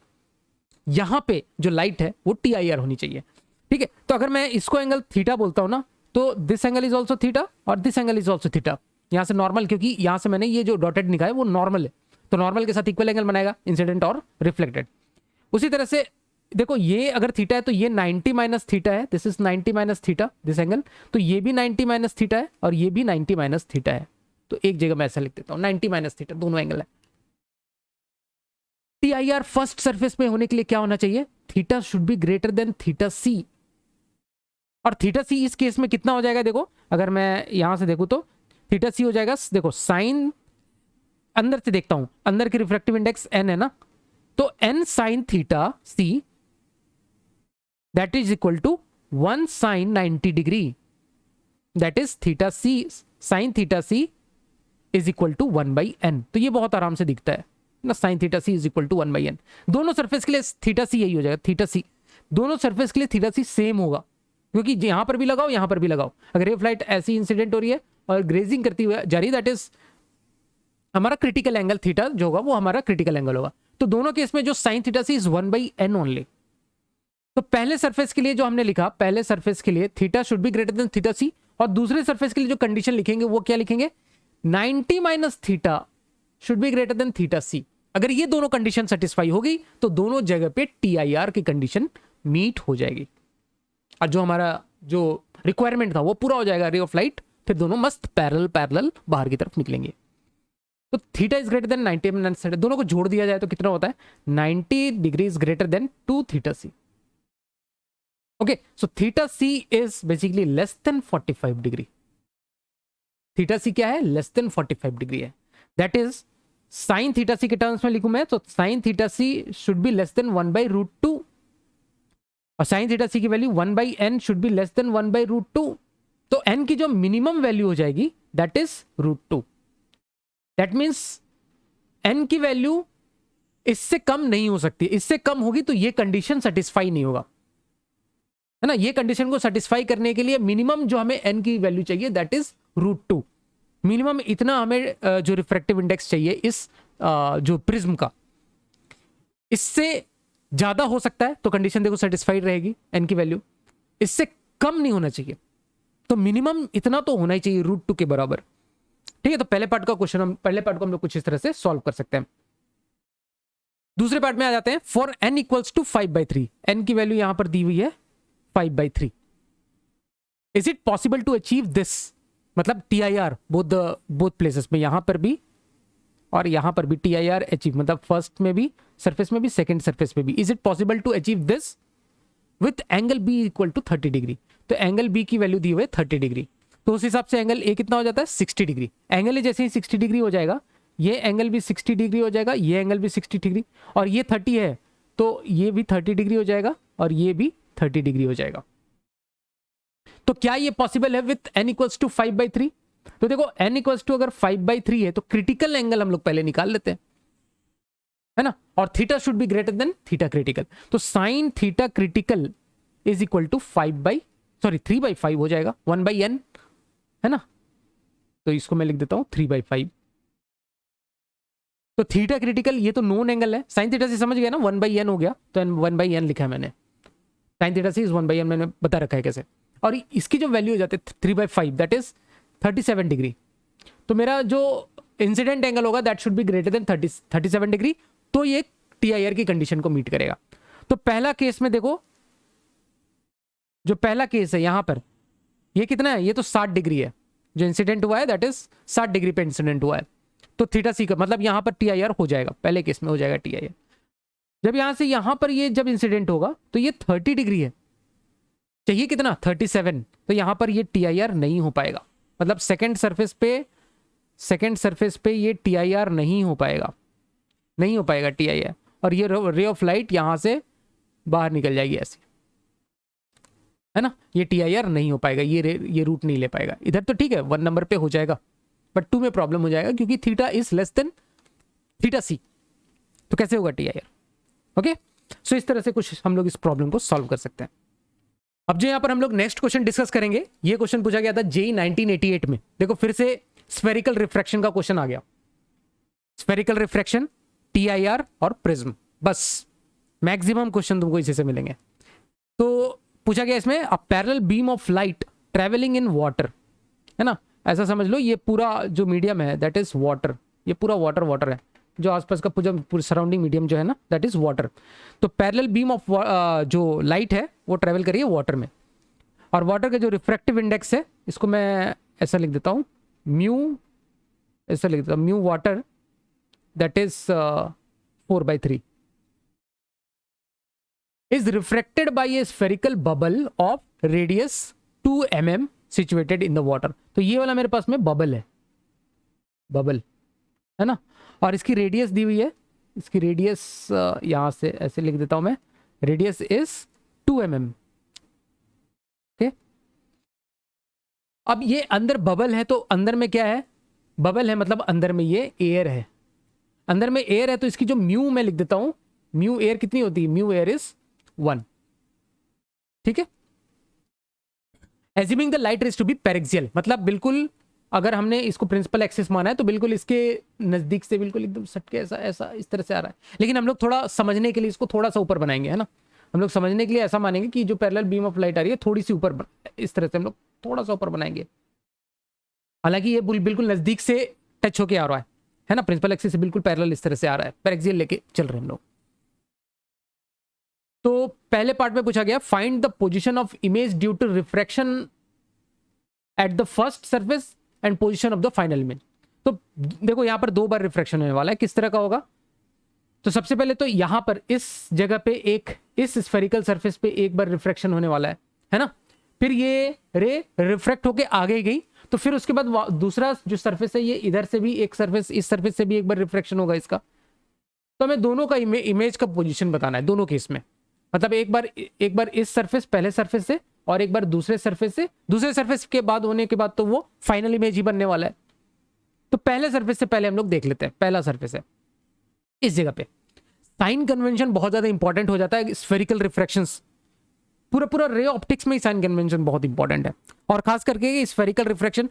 यहां पे जो लाइट है वो TIR होनी चाहिए, ठीक है। तो अगर मैं इसको एंगल थीटा बोलता हूं ना, तो this angle is also theta और this angle is also theta. यहां से नॉर्मल, क्योंकि यहां से मैंने ये जो डॉटेड निकाला है वो नॉर्मल है, तो नॉर्मल के साथ इक्वल एंगल बनाएगा, इंसिडेंट और रिफ्लेक्टेड। उसी तरह से देखो, ये अगर थीटा है तो ये 90 माइनस थीटा है, this is 90 minus theta this angle, तो ये भी 90 माइनस थीटा है और ये भी 90 माइनस थीटा है। तो एक जगह मैं ऐसा लिख देता हूं, 90 माइनस थीटा, दोनों एंगल है। TIR फर्स्ट सरफेस में होने के लिए क्या होना चाहिए? Theta should be greater than theta C. और थीटा सी इस केस में कितना हो जाएगा? देखो, अगर मैं यहां से देखूं तो थीटा सी हो जाएगा, देखो साइन, अंदर से देखता हूं, अंदर की रिफ्रैक्टिव इंडेक्स n है ना, तो n sine theta C that is equal to 1 sine 90 degree, that is theta C sine theta C is equal to 1/n। तो ये बहुत आराम से दिखता है ना, sine theta C is equal to 1/n। दोनों सरफेस के लिए थीटा सी यही हो जाएगा, थीटा सी दोनों सरफेस के लिए थीटा सी सेम होगा, क्योंकि यहां पर भी लगाओ यहां पर भी लगाओ, अगर रे ऑफ लाइट ऐसी इंसिडेंट हो रही है और ग्रेजिंग करती हुई जा रही है, दैट इज हमारा क्रिटिकल एंगल थीटा जो होगा वो हमारा क्रिटिकल एंगल होगा। तो दोनों केस में जो sine theta C is 1/n only. तो पहले सरफेस के लिए जो हमने लिखा, पहले सरफेस के लिए theta should be greater than theta C, और दूसरे सरफेस के लिए जो कंडीशन लिखेंगे वो क्या लिखेंगे? 90 minus theta should be greater than theta C. अगर ये दोनों कंडीशन सेटिस्फाई हो गई तो दोनों जगह पे TIR की कंडीशन मीट हो जाएगी और जो हमारा जो रिक्वायरमेंट था वो पूरा हो जाएगा, रे ऑफ लाइट फिर दोनों मस्त पैरेलल बाहर की तरफ निकलेंगे। तो theta is greater then 90 minus theta, दोनों को जोड़ दिया जाए तो कितना होता है? 90 degree is greater than 2 theta C. Okay, so theta C is basically less than 45 degree. Theta C क्या है? लेस देन 45 डिग्री है। That is sine theta C के टर्म्स में लिखूं मैं तो sine theta C should be less than 1/√2 और sine theta C की value 1/n should be less than 1/√2। तो n की जो मिनिमम वैल्यू हो जाएगी that is √2। That means n की वैल्यू इससे कम नहीं हो सकती, इससे कम होगी तो ये कंडीशन सेटिस्फाई नहीं होगा, है ना। ये कंडीशन को सेटिस्फाई करने के लिए मिनिमम जो हमें n की वैल्यू चाहिए दैट इज √2। मिनिमम इतना हमें जो रिफ्रैक्टिव इंडेक्स चाहिए इस जो प्रिज्म का, इससे ज्यादा हो सकता है तो कंडीशन देखो सेटिस्फाइड रहेगी n की वैल्यू, इससे कम नहीं होना चाहिए, तो मिनिमम इतना तो होना ही चाहिए √2 के बराबर। ठीक है, तो पहले पार्ट का क्वेश्चन पहले पार्ट को हम लोग कुछ इस तरह से सॉल्व कर सकते हैं। दूसरे पार्ट में आ जाते हैं। For n equals to 5/3, n की वैल्यू यहां पर दी हुई है 5/3, is it possible to achieve this, मतलब TIR बोथ प्लेसेस में, यहां पर भी और यहां पर भी TIR अचीव, मतलब फर्स्ट में भी सरफेस में भी सेकंड सरफेस में भी, is it possible to achieve this with angle B equal to 30 degree. तो एंगल B की वैल्यू दी हुई है 30 डिग्री, तो उस हिसाब से एंगल A कितना हो जाता है 60 डिग्री। एंगल A जैसे ही 60 डिग्री हो जाएगा, ये एंगल भी 60 डिग्री हो जाएगा, ये एंगल भी 60 डिग्री, और ये 30 है तो ये भी 30 डिग्री हो जाएगा और ये भी 30 डिग्री हो जाएगा। तो क्या ये पॉसिबल है विथ n इक्वल्स टू 5/3? तो देखो n इक्वल्स टू अगर 5/3 है तो क्रिटिकल एंगल हम लोग पहले निकाल लेते हैं, है ना, और theta should be greater than theta critical. तो sine theta critical is equal to 3/5 हो जाएगा, 1/n, है ना। तो इसको मैं लिख देता हूं 3/5। तो थीटा क्रिटिकल ये तो नोन एंगल है, साइन थीटा से समझ गया ना, 1/n हो गया, तो 1/n लिखा है मैंने, साइन थीटा से इज 1/n मैंने बता रखा है कैसे। और इसकी जो वैल्यू हो जाती है 3/5 दैट इज 37 डिग्री, तो मेरा जो इंसिडेंट एंगल होगा that should be greater then 37 degree, तो ये TIR की कंडीशन को मीट करेगा। तो पहला केस में देखो, जो पहला केस है यहां पर ये कितना है, ये तो 60 डिग्री है, जो इंसिडेंट हुआ है दैट इज 60 डिग्री पे इंसिडेंट हुआ है, तो थीटा सी का मतलब यहां पर TIR हो जाएगा, पहले केस में हो जाएगा TIR। जब यहां से यहां पर ये जब इंसिडेंट होगा तो ये 30 डिग्री है, चाहिए कितना 37, तो यहां पर ये TIR नहीं हो पाएगा, मतलब सेकंड सरफेस पे ये TIR नहीं हो पाएगा TIR, और ये रे ऑफ लाइट यहां से बाहर निकल जाएगी ऐसे, है ना, ये TIR नहीं हो पाएगा, ये रूट नहीं ले पाएगा। इधर तो ठीक है 1 नंबर पे हो जाएगा, बट 2 में प्रॉब्लम हो जाएगा क्योंकि theta is less than theta C, तो कैसे होगा TIR। ओके, सो इस तरह से कुछ हम लोग इस प्रॉब्लम को सॉल्व कर सकते हैं। अब जो यहां पर हम लोग नेक्स्ट क्वेश्चन डिस्कस करेंगे, ये क्वेश्चन पूछा गया था JEE 1988 में। देखो फिर से स्फेरिकल रिफ्रैक्शन का क्वेश्चन आ गया, स्फेरिकल रिफ्रैक्शन, TIR और प्रिज्म, बस मैक्सिमम क्वेश्चन तुमको इसी से मिलेंगे। तो पूछा गया इसमें a parallel beam of light travelling in water, है ना, ऐसा समझ लो ये पूरा जो मीडियम है दैट इज वाटर, ये पूरा वाटर है, जो आसपास का पूरा सराउंडिंग मीडियम जो है ना दैट इज वाटर। तो पैरेलल बीम ऑफ जो लाइट है वो ट्रेवल करिए वाटर में, और वाटर का जो रिफ्रैक्टिव इंडेक्स है इसको मैं ऐसा लिख देता हूं mu water that is 4/3 is refracted by a spherical bubble of radius 2 mm situated in the water। तो ये वाला मेरे पास में बबल है ना, और इसकी रेडियस दी हुई है, इसकी रेडियस यहां से ऐसे लिख देता हूं मैं, रेडियस इज 2 mm। ओके, अब ये अंदर बबल है, तो अंदर में क्या है, बबल है मतलब अंदर में ये एयर है, अंदर में एयर है, तो इसकी जो म्यू मैं लिख देता हूं, म्यू एयर कितनी होती है, म्यू एयर इज 1, ठीक है। Assuming the light rays to be paraxial, मतलब बिल्कुल अगर हमने इसको प्रिंसिपल एक्सिस माना है तो बिल्कुल इसके नजदीक से बिल्कुल एकदम सटके ऐसा इस तरह से आ रहा है, लेकिन हम लोग थोड़ा समझने के लिए इसको थोड़ा सा ऊपर बनाएंगे, है ना, हम लोग समझने के लिए ऐसा मानेंगे कि जो पैरेलल बीम ऑफ लाइट आ रही है थोड़ी सी ऊपर, इस तरह से हम लोग थोड़ा सा ऊपर बनाएंगे, हालांकि ये बिल्कुल नजदीक से टच होके आ रहा है ना, प्रिंसिपल एक्सिस से बिल्कुल पैरेलल इस तरह से आ रहा है, पेरेक्सियल लेके चल रहे हैं हम लोग। तो पहले पार्ट में पूछा गया find the position of image due to refraction at the first surface and position of the final image. तो देखो यहां पर 2 बार रिफ्रैक्शन होने वाला है, किस तरह का होगा, तो सबसे पहले तो यहां पर इस जगह पे इस स्फेरिकल सरफेस पे एक बार रिफ्रैक्शन होने वाला है ना, फिर ये रे रिफ्रैक्ट होके आगे गई, तो फिर उसके बाद दूसरा जो सरफेस है ये इधर से भी एक सरफेस, इस सरफेस से भी एक बार रिफ्रैक्शन होगा इसका, तो हमें दोनों का इमेज का पोजीशन बताना है दोनों केस में, मतलब एक बार इस सरफेस पहले सरफेस से और एक बार दूसरे सरफेस से, दूसरे सरफेस के बाद होने के बाद तो वो फाइनल इमेज ही बनने वाला है। तो पहले सरफेस से पहले हम लोग देख लेते हैं। पहला सरफेस है इस जगह पे। साइन कन्वेंशन बहुत ज्यादा इंपॉर्टेंट हो जाता है स्फेरिकल रिफ्रैक्शंस, पूरा पूरा रे ऑप्टिक्स में ही साइन कन्वेंशन बहुत इंपॉर्टेंट है। और खास करके स्फेरिकल रिफ्रैक्शन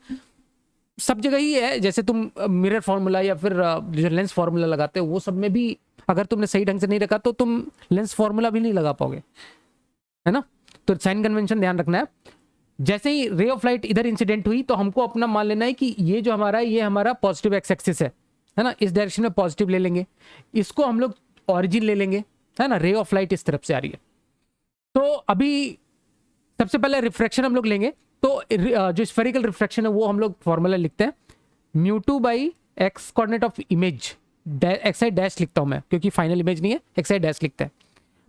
सब जगह ही है, जैसे तुम मिरर फार्मूला या फिर जो लेंस फार्मूला लगाते हो वो सब में भी अगर तुमने सही ढंग से नहीं रखा तो तुम लेंस फार्मूला भी नहीं लगा पाओगे, है ना। तो साइन कन्वेंशन ध्यान रखना है। जैसे ही रे ऑफ लाइट इधर इंसिडेंट हुई तो हमको अपना मान लेना है कि ये जो हमारा ये हमारा पॉजिटिव एक्स एक्सिस है ना, इस डायरेक्शन में पॉजिटिव ले लेंगे, इसको हम लोग ऑरिजिन ले लेंगे, है ना। रे ऑफ लाइट इस तरफ से आ रही है। तो अभी सबसे पहले रिफ्रैक्शन हम लोग लेंगे। तो जो स्फेरिकल रिफ्रैक्शन है वो हम लोग फॉर्मूला लिखते हैं μ2 by X coordinate of image, X I dash लिखता हूं मैं क्योंकि फाइनल इमेज नहीं है, एक्स आई डैश लिखते हैं,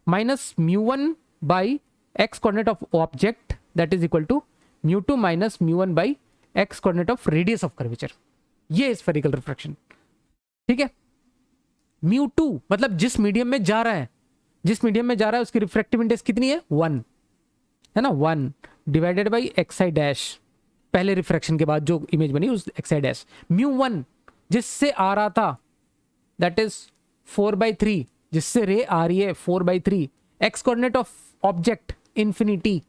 minus μ1 by X coordinate of object that is equal to μ2 minus μ1 by X coordinate of radius of curvature. ये spherical refraction, ठीक है। μ2 मतलब जिस मीडियम में जा रहा है, जिस मीडियम में जा रहा है उसकी रिफ्रैक्टिव इंडेक्स कितनी है 1, है ना, 1 divided by x I dash, पहले रिफ्रैक्शन के बाद जो इमेज बनी उस एक्स आई डैश। μ1 जिससे आ रहा था दैट इज 4/3, जिससे रे आ रही है 4/3, X coordinate of object infinity,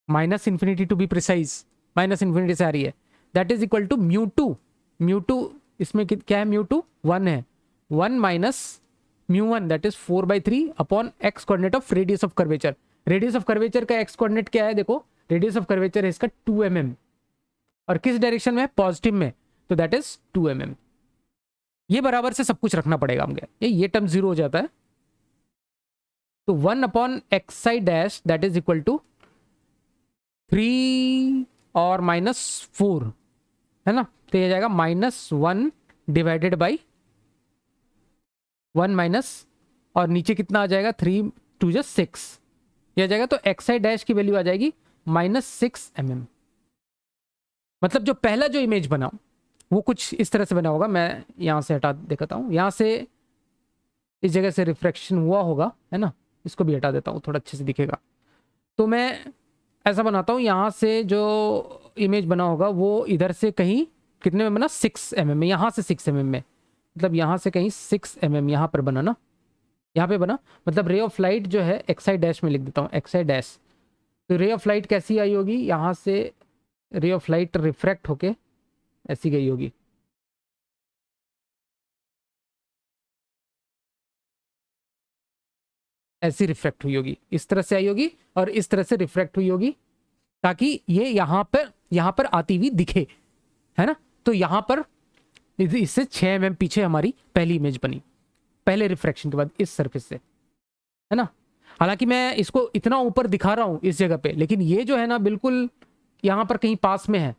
minus infinity to be precise, minus infinity से आ रही है, दैट इज इक्वल टू μ2। μ2 इसमें क्या है, μ2 1 है, 1 minus μ1 that is 4/3 upon X coordinate of radius of curvature. Radius of curvature का एक्स कोऑर्डिनेट क्या है, देखो रेडियस ऑफ कर्वेचर है इसका 2 mm, और किस डायरेक्शन में है, पॉजिटिव में, तो दैट इज 2 mm। ये बराबर से सब कुछ रखना पड़ेगा हमको, ये टर्म 0 हो जाता है। तो 1 upon X I dash that is equal to 3 और -4, है ना। तो ये जाएगा -1 डिवाइडेड बाई 1 माइनस, और नीचे कितना आ जाएगा 3 2 जा 6, ये आ जाएगा। तो एक्स आई डैश की वैल्यू आ जाएगी -6 mm। मतलब जो पहला जो इमेज बना वो कुछ इस तरह से बना होगा, मैं यहां से हटा दिखाता हूं, यहां से इस जगह से रिफ्रैक्शन हुआ होगा, है ना, इसको भी हटा देता हूं थोड़ा अच्छे से दिखेगा। तो मैं ऐसा बनाता हूं, यहां से जो इमेज बना होगा वो इधर से कहीं कितने में बना, 6 mm में, यहां से 6 mm में, मतलब यहां से कहीं 6 mm यहां पर बना ना, यहाँ पे बना, मतलब रे ऑफ लाइट जो है एक्स आई डैश में लिख देता हूँ, एक्स आई डैश। तो रे ऑफ लाइट कैसी आई होगी, यहाँ से रे ऑफ लाइट रिफ्रैक्ट होके ऐसी गई होगी, ऐसी रिफ्रैक्ट हुई होगी, इस तरह से आई होगी और इस तरह से रिफ्रैक्ट हुई होगी, ताकि ये यहाँ पर आती हुई दिखे, है ना। तो यहाँ पर इससे 6 mm पीछे हमारी पहली इमेज बनी, पहले रिफ्रैक्शन के बाद इस सरफेस से, है ना। हालांकि मैं इसको इतना ऊपर दिखा रहा हूं इस जगह पे, लेकिन ये जो है ना बिल्कुल यहां पर कहीं पास में है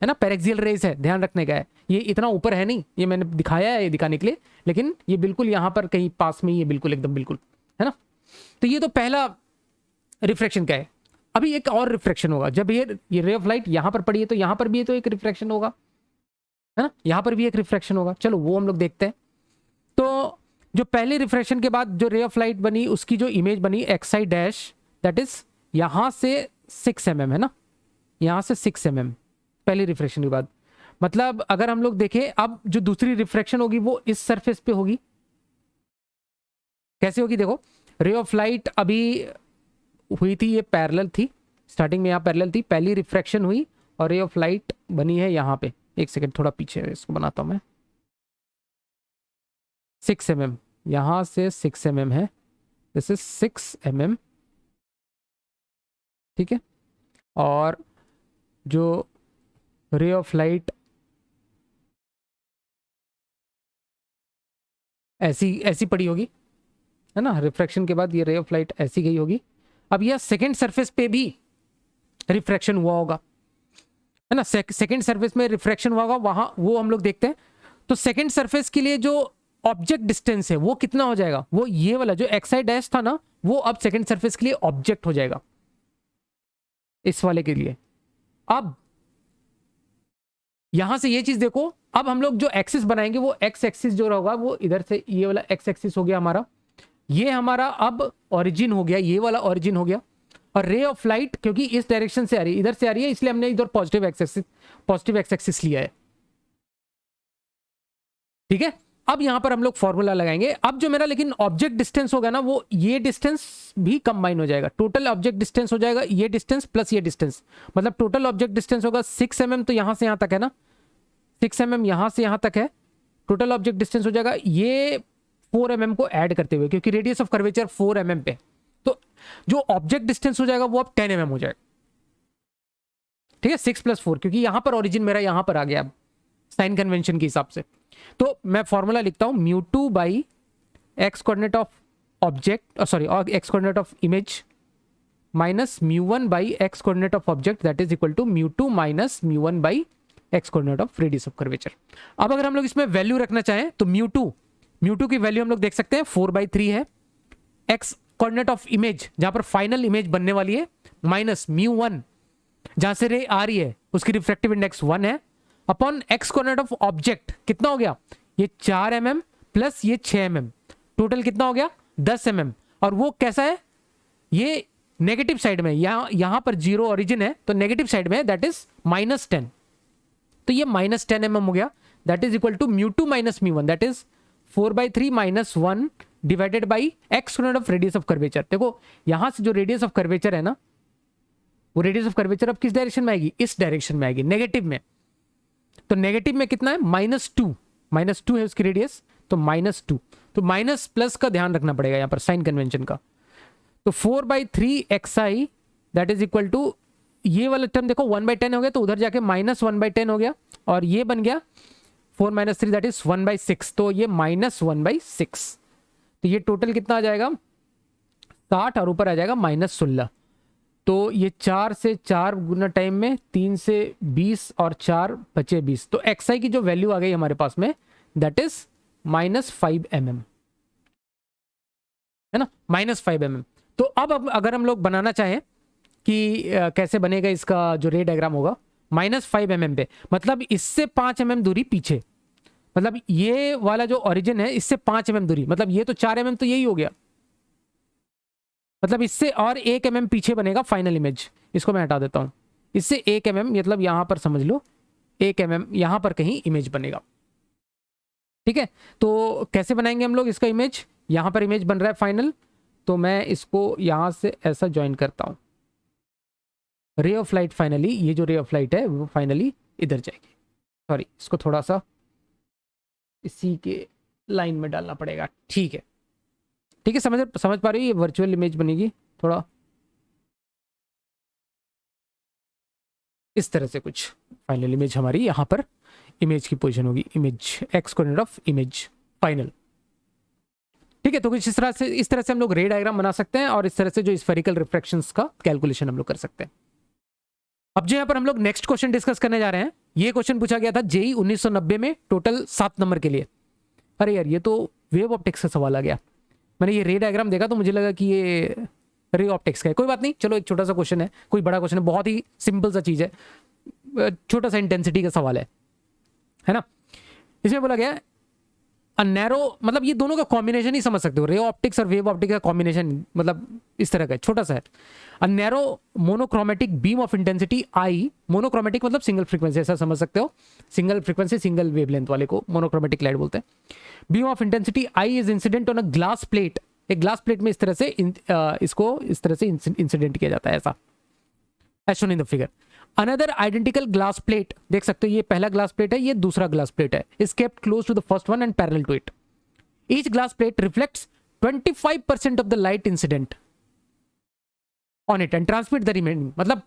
ना, पैरेक्सियल रेज है, ध्यान रखने का है, ये इतना ऊपर है नहीं, ये मैंने दिखाया है ये दिखाने के लिए, लेकिन ये बिल्कुल यहां पर कहीं पास में ही है, बिल्कुल एकदम बिल्कुल, है ना। तो ये तो पहला रिफ्रैक्शन का है। अभी एक और रिफ्रैक्शन होगा, जब ये रे ऑफ लाइट यहां पर पड़ी है तो यहां पर भी तो एक रिफ्रैक्शन होगा, है ना, यहां पर भी एक रिफ्रैक्शन होगा। चलो वो हम लोग देखते हैं। तो जो पहले रिफ्रैक्शन के बाद जो रे ऑफ लाइट बनी उसकी जो इमेज बनी x I dash that is यहां से 6 mm, है ना, यहां से 6 mm पहले रिफ्रैक्शन के बाद। मतलब अगर हम लोग देखें अब जो दूसरी रिफ्रैक्शन होगी वो इस सरफेस पे होगी, कैसे होगी देखो, रे ऑफ लाइट अभी हुई थी, ये पैरेलल थी, स्टार्टिंग में यहाँ पैरेलल थी, पहली रिफ्रैक्शन हुई और रे ऑफ लाइट बनी है यहाँ पे, एक सेकेंड थोड़ा पीछे इसको बनाता हूं मैं, 6 mm, यहां से 6 mm है, दिस इज 6 mm, ठीक है। और जो रे ऑफ लाइट ऐसी पड़ी होगी, है ना, रिफ्रैक्शन के बाद ये रे ऑफ लाइट ऐसी गई होगी। अब यह सेकेंड सरफेस पे भी रिफ्रैक्शन हुआ होगा, है ना, सेकेंड सरफेस में रिफ्रैक्शन हुआ होगा, वहां वो हम लोग देखते हैं। तो सेकेंड सरफेस के लिए जो ऑब्जेक्ट डिस्टेंस है वो कितना हो जाएगा, वो ये वाला जो एक्स आई डैश था ना, वो अब सेकेंड सरफेस के लिए ऑब्जेक्ट हो जाएगा इस वाले के लिए। अब यहां से ये चीज देखो, अब हम लोग जो एक्सिस बनाएंगे वो एक्स एक्सिस जो होगा वो इधर से ये वाला एक्स एक्सिस हो गया हमारा, ये हमारा अब ओरिजिन हो गया, ये वाला ओरिजिन हो गया। और रे ऑफ लाइट क्योंकि इस डायरेक्शन से आ रही है, इधर से आ रही है, इसलिए हमने इधर पॉजिटिव एक्स एक्सिस लिया है, ठीक है, अब यहां पर हम लोग फॉर्मूला लगाएंगे। अब जो मेरा लेकिन ऑब्जेक्ट डिस्टेंस होगा ना, वो ये डिस्टेंस भी कंबाइन हो जाएगा। टोटल ऑब्जेक्ट डिस्टेंस हो जाएगा ये डिस्टेंस प्लस ये डिस्टेंस, मतलब टोटल ऑब्जेक्ट डिस्टेंस होगा 6 mm, तो यहां से यहां तक है ना, 6 mm यहां से यहां तक है। टोटल ऑब्जेक्ट डिस्टेंस हो जाएगा ये 4 mm को ऐड करते हुए, क्योंकि रेडियस ऑफ कर्वेचर 4 mm पे, तो जो ऑब्जेक्ट डिस्टेंस हो जाएगा वो अब 10 mm हो जाएगा। ठीक है, 6 + 4, क्योंकि यहां पर ओरिजिन मेरा यहां पर आ गया अब साइन कन्वेंशन के हिसाब से। तो मैं फॉर्मूला लिखता हूं μ2 by X coordinate of object, sorry X coordinate of image minus μ1 by X coordinate of object, that is equal to μ2 minus μ1 by X coordinate of radius of curvature. अब अगर हम लोग इसमें वैल्यू रखना चाहें तो μ2 की वैल्यू हम लोग देख सकते हैं 4/3 है। एक्स कोऑर्डिनेट ऑफ इमेज जहां पर फाइनल इमेज बनने वाली है, माइनस μ1 जहां से रे आ रही है उसकी रिफ्रैक्टिव इंडेक्स 1 है, upon X coordinate of object कितना हो गया, ये 4 mm प्लस ये 6 mm, टोटल कितना हो गया 10 mm। और वो कैसा है, ये नेगेटिव साइड में, यहां पर 0 ओरिजिन है तो नेगेटिव साइड में, दैट इज -10, तो ये -10 mm हो गया। That is equal to μ2 minus μ1, that is 4/3 - 1 divided by X coordinate of radius of curvature. देखो यहां से जो रेडियस ऑफ कर्वेचर है ना, वो रेडियस ऑफ कर्वेचर अब किस डायरेक्शन में आएगी, इस डायरेक्शन में आएगी, नेगेटिव में। तो नेगेटिव में कितना है, -2 है उसकी रेडियस, तो -2, तो माइनस प्लस का ध्यान रखना पड़ेगा यहां पर साइन कन्वेंशन का। तो 4/3 xi that is equal to, ये वाला टर्म देखो 1/10 हो गया, तो उधर जाके -1/10 हो गया, और ये बन गया 4 - 3 दैट इज 1/6, तो ये -1/6, तो ये टोटल कितना आ जाएगा 60, और ऊपर आ जाएगा -16। तो ये 4 से 4 गुना टाइम में 3 से 20 और 4 बचे 20, तो xi की जो वैल्यू आ गई हमारे पास में, दैट इज -5 mm, है ना, -5 mm। तो अब अगर हम लोग बनाना चाहें कि कैसे बनेगा इसका जो रे डायग्राम होगा, -5 mm पे, मतलब इससे 5 mm दूरी पीछे, मतलब ये वाला जो ओरिजिन है इससे 5 mm दूरी, मतलब ये तो 4 mm तो यही हो गया, मतलब इससे और 1 mm पीछे बनेगा फाइनल इमेज। इसको मैं हटा देता हूं, इससे 1 mm, मतलब यहां पर समझ लो 1 mm यहां पर कहीं इमेज बनेगा। ठीक है, तो कैसे बनाएंगे हम लोग इसका इमेज, यहां पर इमेज बन रहा है फाइनल, तो मैं इसको यहां से ऐसा ज्वाइन करता हूं, रे ऑफ लाइट फाइनली, ये जो रे ऑफ लाइट है वो फाइनली इधर जाएगी, सॉरी इसको थोड़ा सा इसी के लाइन में डालना पड़ेगा। ठीक है, ठीक है, समझ पा रही हो, ये वर्चुअल इमेज बनेगी थोड़ा इस तरह से, कुछ फाइनल इमेज हमारी यहां पर इमेज की पोजीशन होगी, image x coordinate of image final. ठीक है, तो कुछ इस तरह से हम लोग रे डायग्राम बना सकते हैं, और इस तरह से जो स्फेरिकल रिफ्रैक्शंस का कैलकुलेशन हम लोग कर सकते हैं। अब जो यहाँ पर हम लोग नेक्स्ट क्वेश्चन डिस्कस करने जा रहे हैं, ये क्वेश्चन पूछा गया था जेई 1990 में, टोटल 7 नंबर के लिए। अरे यार, ये तो वेव ऑप्टिक्स का सवाल आ गया, मैंने ये रे डायग्राम देखा तो मुझे लगा कि ये रे ऑप्टिक्स का है। कोई बात नहीं, चलो एक छोटा सा क्वेश्चन है, कोई बड़ा क्वेश्चन है, बहुत ही सिंपल सा चीज है, छोटा सा इंटेंसिटी का सवाल है ना। इसमें बोला गया नैरो, मतलब ये दोनों का कॉम्बिनेशन ही समझ सकते हो, रे ऑप्टिक्स और वेव ऑप्टिक्स का कॉम्बिनेशन, मतलब इस तरह का है, छोटा सा है। A narrow monochromatic beam of intensity I, monochromatic मतलब सिंगल फ्रीक्वेंसी, ऐसा समझ सकते हो, सिंगल फ्रीक्वेंसी सिंगल वेवलेंथ वाले को मोनोक्रोमेटिक लाइट बोलते हैं। Beam of intensity I is incident on a glass plate, एक ग्लास प्लेट में इस तरह से इसको इस तरह से इंसिडेंट किया जाता है, ऐसा as shown in the figure. Another identical glass plate, देख सकते हो ये पहला ग्लास प्लेट है, ये दूसरा ग्लास प्लेट है, is kept close to the first one and parallel to it. Each glass plate reflects 25% of the light incident on it and transmit the remaining, मतलब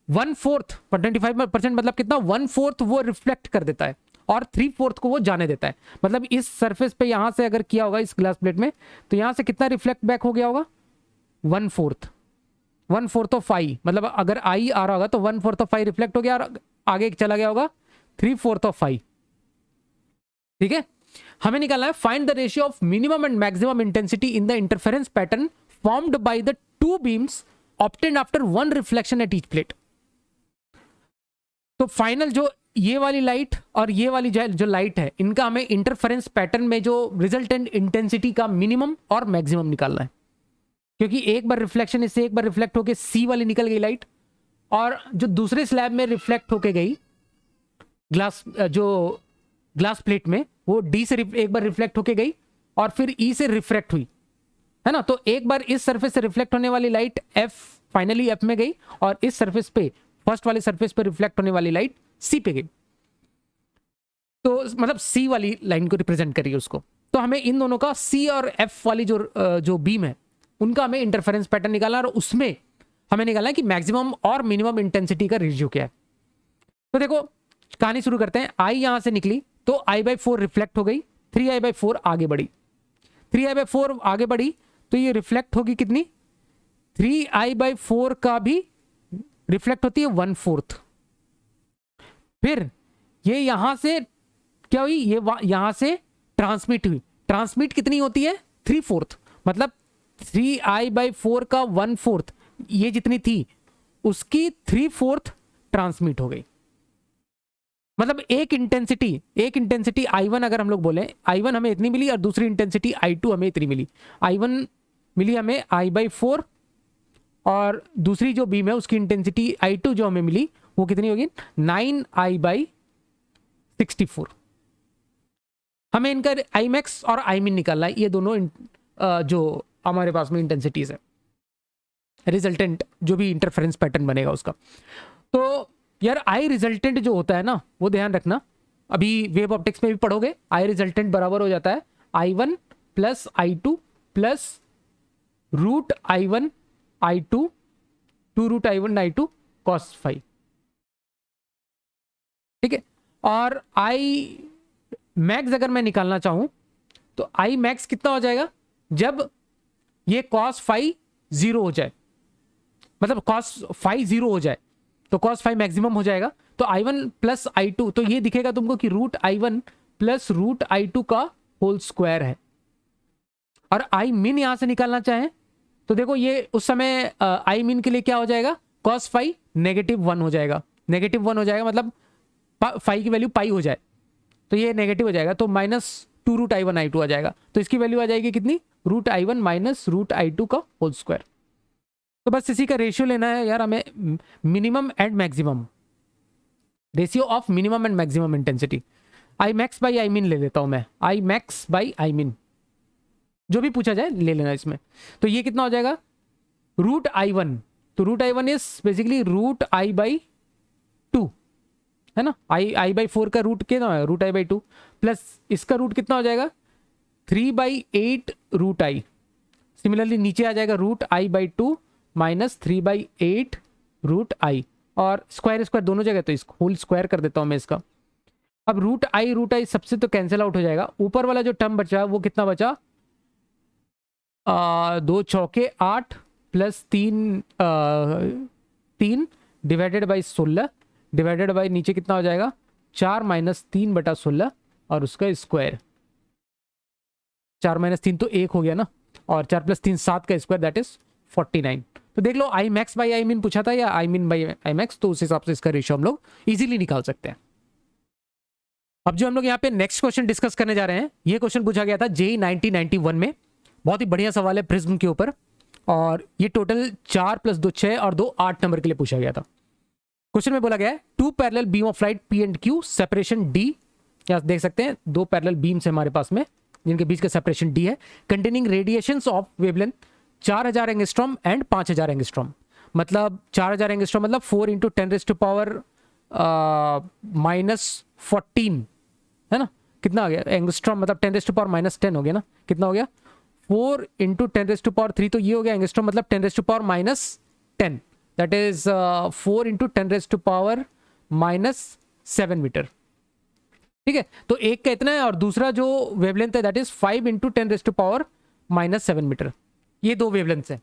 1/4, 25% मतलब कितना, 1/4 वो रिफ्लेक्ट कर देता है और 3/4 को वो जाने देता है। मतलब इस सरफेस पे यहां से अगर किया होगा इस ग्लास प्लेट में, तो यहां से कितना रिफ्लेक्ट बैक हो गया होगा, 1/4 ऑफ आई, मतलब अगर आई आ रहा होगा तो 1/4 ऑफ आई रिफ्लेक्ट हो गया और आगे चला गया होगा 3/4 ऑफ आई। ठीक है, हमें निकालना है find the ratio of minimum and maximum intensity in the interference pattern formed by the two beams obtained after one reflection at each plate. तो फाइनल जो ये वाली लाइट और ये वाली जो लाइट है, इनका हमें इंटरफेरेंस पैटर्न में जो रिजल्टेंट इंटेंसिटी का मिनिमम और मैक्सिमम निकालना है, क्योंकि एक बार रिफ्लेक्शन इससे एक बार रिफ्लेक्ट होके सी वाली निकल गई लाइट, और जो दूसरे स्लैब में रिफ्लेक्ट होके गई ग्लास जो ग्लास प्लेट में, वो डी से एक बार रिफ्लेक्ट होके गई और फिर ई से रिफ्रैक्ट हुई, है ना। तो एक बार इस सरफेस से रिफ्लेक्ट होने वाली लाइट एफ, फाइनली एफ में गई, और इस सरफेस पे, फर्स्ट वाले सरफेस पे रिफ्लेक्ट होने वाली लाइट सी पे गई। तो मतलब सी वाली लाइन को रिप्रेजेंट करिए उसको। तो हमें इन दोनों का सी और एफ वाली जो बीम है उनका हमें इंटरफेरेंस पैटर्न निकालना, और उसमें हमें निकालना है कि मैक्सिमम और मिनिमम इंटेंसिटी का रेशियो क्या है। तो देखो कहानी शुरू करते हैं। आई यहां से निकली तो I/4 रिफ्लेक्ट हो गई, 3I/4 आगे बढ़ी, 3I/4 आगे बढ़ी तो ये रिफ्लेक्ट होगी कितनी, 3I/4 का भी रिफ्लेक्ट होती है 1/4। फिर ये यहां से क्या हुई, ये यहां से ट्रांसमिट हुई, ट्रांसमिट कितनी होती है 3/4, मतलब 3I/4 का 1/4, ये जितनी थी उसकी 3/4 ट्रांसमिट हो गई। मतलब एक इंटेंसिटी I1 अगर हम लोग बोले, I1 हमें इतनी मिली और दूसरी इंटेंसिटी I2 हमें इतनी मिली। I1 मिली हमें I/4 और दूसरी जो बीम है उसकी इंटेंसिटी I2 जो हमें मिली वो कितनी होगी 9I/64। हमें इनका Imax और Imin निकालना है, ये दोनों जो हमारे पास में इंटेंसिटीज है, रिजल्टेंट जो भी इंटरफेरेंस पैटर्न बनेगा उसका। तो यार आई रिजल्टेंट जो होता है ना, वो ध्यान रखना, अभी वेव ऑप्टिक्स में भी पढ़ोगे। आई रिजल्टेंट बराबर हो जाता है I1 plus I2 plus root I1 I2 2 root I1 I2 cos phi, ठीक है। और आई मैक्स अगर मैं निकालना चाहूं तो आई मैक्स कितना हो जाएगा, जब ये cos phi 0 हो जाए, मतलब cos phi 0 हो जाए तो cos phi मैक्सिमम हो जाएगा। तो I1 प्लस I2, तो ये दिखेगा तुमको कि root I1 plus root I2 का होल स्क्वायर है। और आई मिन यहां से निकालना चाहें तो देखो ये उस समय आई मिन के लिए क्या हो जाएगा, cos phi -1 हो जाएगा, -1 हो जाएगा, मतलब phi की वैल्यू पाई हो जाए तो ये नेगेटिव हो जाएगा, तो -2 रूट I1 I2 आ जाएगा। तो इसकी वैल्यू आ जाएगी कितनी, root I1 minus root I2 का होल स्क्वायर। तो बस इसी का रेशियो लेना है यार हमें, minimum and maximum, ratio of minimum and maximum intensity. I max by I मिन ले लेता हूं मैं, आई मैक्स बाई आई मिन, जो भी पूछा जाए ले लेना इसमें। तो ये कितना हो जाएगा रूट I1, तो root I1 is basically root I/2, है ना। I/4 का रूट कितना है, रूट I/2 प्लस इसका रूट कितना हो जाएगा 3/8 रूट I। सिमिलरली नीचे आ जाएगा root I/2 minus 3/8 root I, और स्क्वायर स्क्वायर दोनों जगह, तो इसको होल स्क्वायर कर देता हूं मैं इसका। अब रूट I सबसे तो कैंसिल आउट हो जाएगा, ऊपर वाला जो टर्म बचा वो कितना बचा, 2 चौके 8 plus 3 divided by 16 divided by नीचे कितना हो जाएगा 4 माइनस 3/16 और उसका स्क्वायर, 4 माइनस 3 तो 1 हो गया ना, और 4 प्लस 3 7 का स्क्वायर, दैट इज 49। तो देख लो आई मैक्स बाई आई मिन पूछा था या आई मिन बाई आई मैक्स, तो उस हिसाब से इसका रेशियो हम लोग इजीली निकाल सकते हैं। अब जो हम लोग यहाँ पे नेक्स्ट क्वेश्चन डिस्कस करने जा रहे हैं, ये क्वेश्चन पूछा गया था JEE 1991 में, बहुत ही बढ़िया सवाल है प्रिज्म के ऊपर, और ये टोटल 4 + 2 6 और 2 8 नंबर के लिए पूछा गया था। क्वेश्चन में बोला गया है 2 parallel beam of light P and Q separation D, यहाँ देख सकते हैं 2 पैरेलल बीम्स है हमारे पास में जिनके बीच का सेपरेशन D है, containing radiations of wavelength 4000 angstrom and 5000 angstrom. मतलब 4000 एंगस्ट्रॉम मतलब 4 × 10⁻⁻14 है ना, कितना आ गया एंगस्ट्रॉम, मतलब 10⁻⁻10 हो गया ना, कितना हो गया 4 × 10⁻3, तो ये हो गया एंगस्ट्रॉम, मतलब 10⁻⁻10, दैट इज 4 × 10⁻⁻7 मीटर, ठीक है। तो एक का इतना है, और दूसरा जो वेवलेंथ है दैट इज 5 × 10⁻⁻7 मीटर। ये दो वेवलेंथ्स है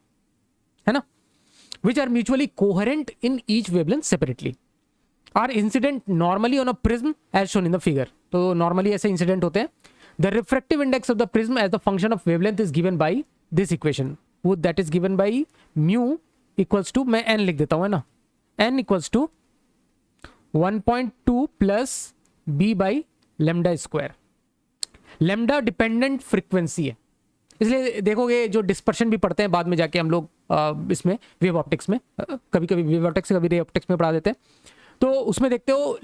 ना, which are mutually coherent in each wavelength separately, are incident normally on a prism as shown in the figure. तो नॉर्मली ऐसे इंसिडेंट होते हैं। The refractive index of the prism as the function of wavelength is given by this equation, वो that is given by mu equals to, मैं n लिख देता हूं है ना, n equals to 1.2 plus b by lambda square. Lambda dependent frequency है, इसलिए देखोगे जो डिस्पर्शन भी पढ़ते हैं बाद में जाके हम लोग इसमें वेव ऑप्टिक्स में, कभी कभी वेव ऑप्टिक्स कभी रे ऑप्टिक्स में पढ़ा देते हैं। तो उसमें देखते हो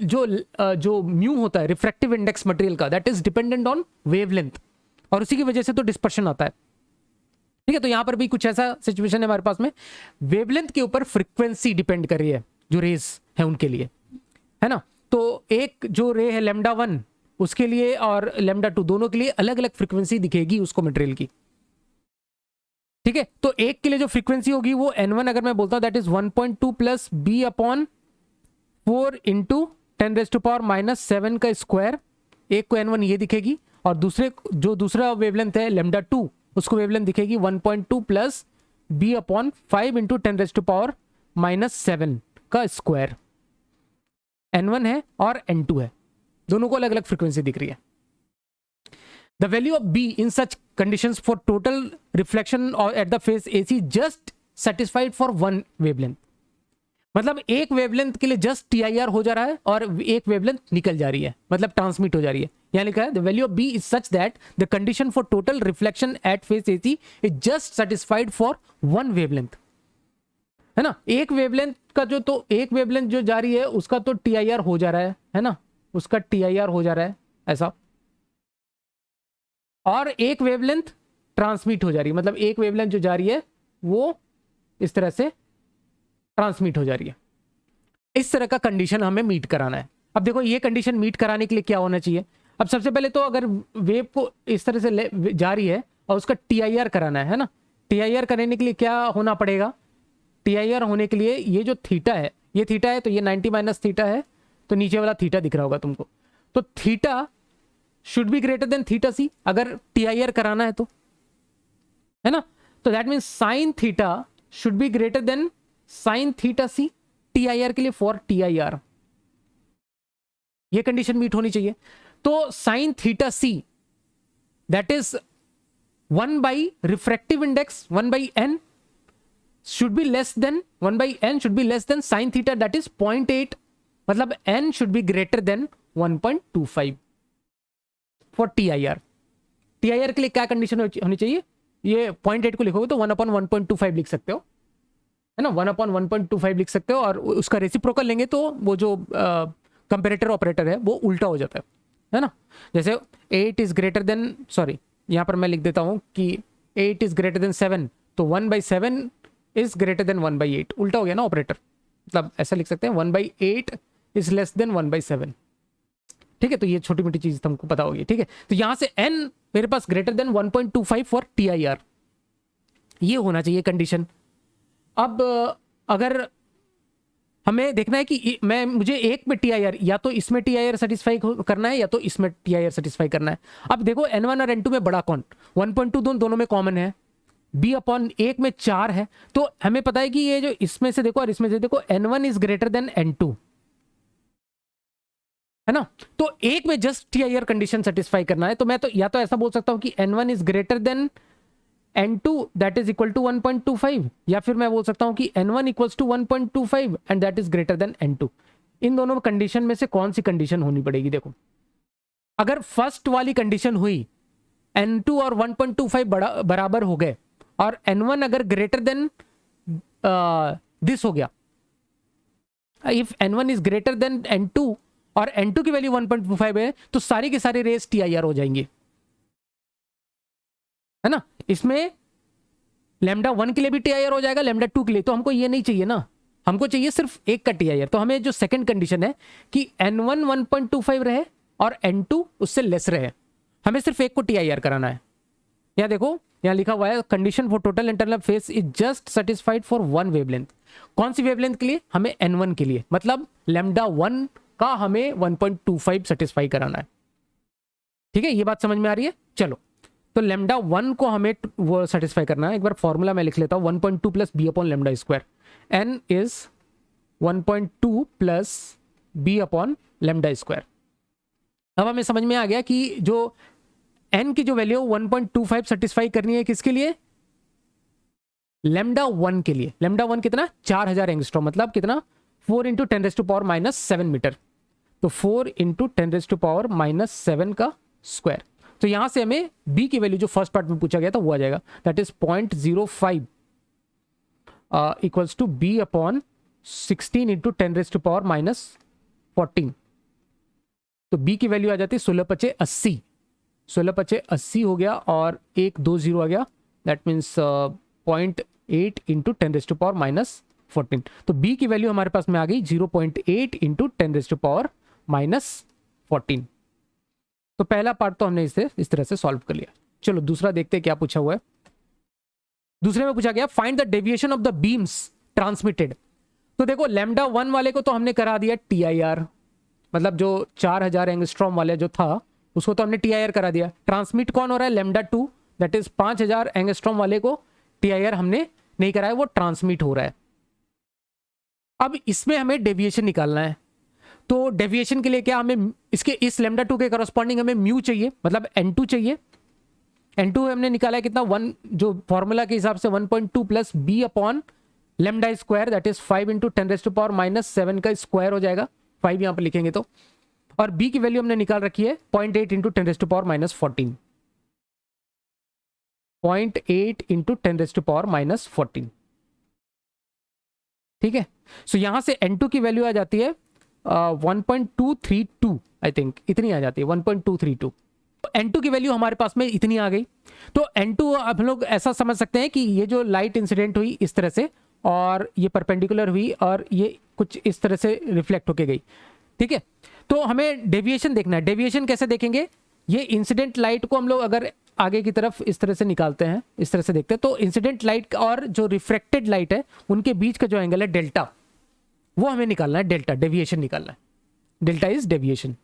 जो म्यू होता है रिफ्रैक्टिव इंडेक्स मटेरियल का, that is dependent on wavelength, और उसी की वजह से तो डिस्पर्शन आता है। ठीक है, तो यहां पर भी कुछ ऐसा सिचुएशन है हमारे पास में, वेवलेंथ के ऊपर फ्रीक्वेंसी डिपेंड कर रही है जो रेज है उनके लिए, है ना। तो एक जो रे है λ1 उसके लिए और λ2 दोनों के लिए अलग अलग फ्रीक्वेंसी दिखेगी उसको मटेरियल की। ठीक है, तो एक के लिए जो फ्रीक्वेंसी होगी वो n1 अगर मैं बोलता हूं that is 1.2 plus B upon 4 into 10⁻⁻7 का स्क्वायर, एक को n1 ये दिखेगी, और दूसरा वेवलेंथ है λ2 उसको वेवलेंथ दिखेगी 1.2 प्लस बी अपॉन 5 इंटू 10⁻⁻7 का स्क्वायर। n1 है और n2 है, दोनों को अलग अलग फ्रीक्वेंसी दिख रही है। The value of B in such conditions for total reflection or at the face AC just satisfied for one wavelength, मतलब एक वेवलेंथ के लिए जस्ट TIR हो जा रहा है और एक वेवलेंथ निकल जा रही है, मतलब ट्रांसमिट हो जा रही है। यहां लिखा है the value of B is such that the condition for total reflection at face AC is just satisfied for one wavelength, है ना। एक वेवलेंथ का तो एक वेवलेंथ जो जा रही है उसका तो TIR हो जा रहा है ना, उसका TIR हो जा रहा है ऐसा, और एक वेवलेंथ ट्रांसमिट हो जा रही है, मतलब एक वेवलेंथ जो जा रही है वो इस तरह से ट्रांसमिट हो जा रही है। इस तरह का कंडीशन हमें मीट कराना है। अब देखो ये कंडीशन मीट कराने के लिए क्या होना चाहिए। अब सबसे पहले तो अगर वेव को इस तरह से जा रही है और उसका TIR कराना है ना, TIR कराने के लिए क्या होना पड़ेगा, TIR होने के लिए ये जो थीटा है, ये थीटा है तो ये 90 माइनस थीटा है, तो नीचे वाला थीटा दिख रहा होगा तुमको, तो theta should be greater than theta C अगर TIR कराना है तो, है ना। तो that means sine theta should be greater than sine theta C TIR के लिए, फॉर TIR ये कंडीशन मीट होनी चाहिए। तो sine theta C that is 1 by refractive index 1 by n should be less than 1 by n should be less than sine theta that is 0.8, मतलब n should be greater then 1.25 for TIR। TIR के लिए क्या condition होनी चाहिए, ये 0.8 को लिखोगे तो 1/1.25 लिख सकते हो, है ना, 1/1.25 लिख सकते हो, और उसका रेसिप्रोकल लेंगे तो वो जो कंपेरेटर ऑपरेटर है वो उल्टा हो जाता है ना। जैसे 8 इज ग्रेटर देन, सॉरी यहां पर मैं लिख देता हूं कि 8 इज ग्रेटर देन 7, तो 1/7 इज ग्रेटर देन 1/8, उल्टा हो गया ना ऑपरेटर, मतलब ऐसा लिख सकते हैं 1/8 इज लेस देन 1/7। ठीक है, तो ये छोटी मोटी चीज तुमको पता होगी। ठीक है, तो यहां से n मेरे पास ग्रेटर देन 1.25 फॉर TIR, ये होना चाहिए कंडीशन। अब अगर हमें देखना है कि मुझे एक में TIR, या तो इसमें TIR सेटिस्फाई करना है या तो इसमें TIR सेटिस्फाई करना है। अब देखो n1 और n2 में बड़ा कौन, 1.2 दोनों में कॉमन है, b अपॉन एक में 4 है, तो हमें पता है कि ये जो इसमें से देखो और इसमें से देखो n1 is greater than n2, है ना। तो एक में जस्ट TIR कंडीशन सेटिस्फाई करना है, तो मैं तो या तो ऐसा बोल सकता हूं कि n1 is greater than n2 that is equal to 1.25, या फिर मैं बोल सकता हूं कि n1 equals to 1.25 and that is greater than n2। इन दोनों कंडीशन में से कौन सी कंडीशन होनी पड़ेगी। देखो अगर फर्स्ट वाली कंडीशन हुई, n2 और 1.25 बराबर हो गए, और n1 अगर ग्रेटर देन दिस हो गया, if n1 is greater than n2 और n2 की वैल्यू 1.25 है, तो सारी की सारी रेस TIR हो जाएंगी, है ना। इसमें λ1 के लिए भी TIR हो जाएगा, λ2 के लिए, तो हमको ये नहीं चाहिए ना, हमको चाहिए सिर्फ एक का TIR। तो हमें जो सेकंड कंडीशन है कि n1 1.25 रहे और n2 उससे लेस रहे, हमें सिर्फ एक को TIR कराना है। यहां देखो, यहां लिखा हुआ है condition for total internal face is just satisfied for one wavelength. कौन सी वेवलेंथ के लिए, हमें n1 के लिए, मतलब λ1 का हमें 1.25 सेटिस्फाई कराना है। ठीक है, ये बात समझ में आ रही है। चलो, तो λ1 को हमें वो सेटिस्फाई करना है। एक बार फॉर्मूला मैं लिख लेता हूं, 1.2 plus B upon λ square, n is 1.2 plus B upon λ square. अब हमें समझ में आ गया कि जो n की जो वैल्यू 1.25 सेटिस्फाई करनी है किसके लिए, λ1 के लिए। λ1 कितना, 4000 एंगस्ट्रॉम, मतलब कितना, 4 इंटू 10⁻⁻7 मीटर, तो 4 इंटू 10⁻⁻7 का स्क्वायर। तो यहां से हमें b की वैल्यू जो फर्स्ट पार्ट में पूछा गया था वो आ जाएगा, that is 0.05 equals to b upon 16 into 10⁻⁻7 14। तो बी की वैल्यू आ जाती है 16 पचे 80, 16 पचे 80 हो गया और 1 2 0 आ गया, दैट मीन्स 0.8 इंटू 10⁻⁻14। तो बी की वैल्यू हमारे पास में आ गई 0.8 इंटू 10⁻⁻14। तो पहला पार्ट तो हमने इसे इस तरह से सॉल्व कर लिया। चलो दूसरा देखते हैं क्या पूछा हुआ है। दूसरे में पूछा गया find the deviation of the beams transmitted. तो देखो लैम्डा 1 वाले को तो हमने करा दिया TIR, मतलब जो 4000 एंगस्ट्रॉम वाले जो था उसको तो हमने TIR करा दिया। ट्रांसमिट कौन हो रहा है? लैम्डा 2, दैट इज 5000 एंगस्ट्रॉम वाले को TIR हमने नहीं कराया, वो ट्रांसमिट हो रहा है। अब इसमें हमें डेविएशन निकालना है। तो डेविएशन के लिए क्या हमें इसके इस लैम्डा 2 के करस्पॉन्डिंग हमें म्यू चाहिए, मतलब N2 चाहिए। N2 हमने निकाला है कितना, 1, जो फॉर्मूला के हिसाब से 1.2 plus B upon lambda square, that is 5 into 10⁻⁻7 का स्क्वायर हो जाएगा, 5 यहां पर लिखेंगे तो। और बी की वैल्यू हमने निकाल रखी है 0.8 इंटू 10⁻⁻14, 0.8 इंटू 10⁻⁻14। ठीक है, सो यहां से N2 की वैल्यू आ जाती है 1.232, आई थिंक इतनी आ जाती है, 1.232। N2 की वैल्यू हमारे पास में इतनी आ गई। तो N2 अब हम लोग ऐसा समझ सकते हैं कि ये जो लाइट इंसिडेंट हुई इस तरह से, और ये परपेंडिकुलर हुई और ये कुछ इस तरह से रिफ्लेक्ट होके गई। ठीक है, तो हमें डेविएशन देखना है। डेविएशन कैसे देखेंगे? ये इंसिडेंट लाइट को हम लोग अगर आगे की तरफ इस तरह से निकालते हैं, इस तरह से देखते हैं, तो इंसिडेंट लाइट और जो रिफ्रेक्टेड लाइट है उनके बीच का जो एंगल है डेल्टा, वो हमें निकालना है, डेल्टा, डेविएशन निकालना है। Delta is deviation.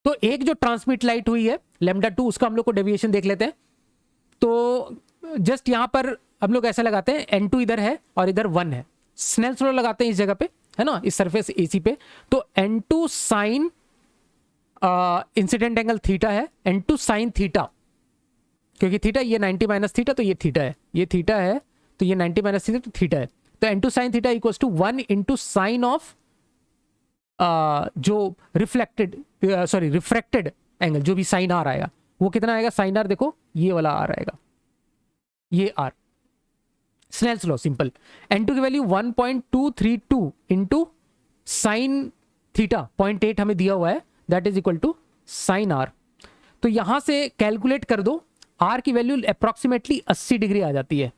तो एक जो ट्रांसमिट लाइट हुई है लैम्डा 2, उसका हम लोग को डेविएशन देख लेते हैं। तो जस्ट यहां पर हम लोग ऐसा लगाते हैं, N2 इधर है और इधर 1 है, स्नेल्स लॉ लगाते हैं इस जगह पे, है ना, इस सरफेस AC पे। तो N2 sign incident angle theta है, N2 साइन थीटा, क्योंकि थीटा ये 90 माइनस थीटा, तो ये थीटा है, ये थीटा है, तो ये 90 माइनस थीटा, तो थीटा है। तो N2 sine theta equals to 1 into sine of जो रिफ्रैक्टेड एंगल, जो भी साइन आर आएगा वो कितना आएगा? साइन आर देखो ये वाला आर आएगा, ये are, Snell's law simple. N2 की वैल्यू 1.232 इंटू साइन थीटा 0.8 हमें दिया हुआ है, that is equal to sine R. तो यहां से कैलकुलेट कर दो, आर की वैल्यू अप्रोक्सीमेटली 80 डिग्री आ जाती है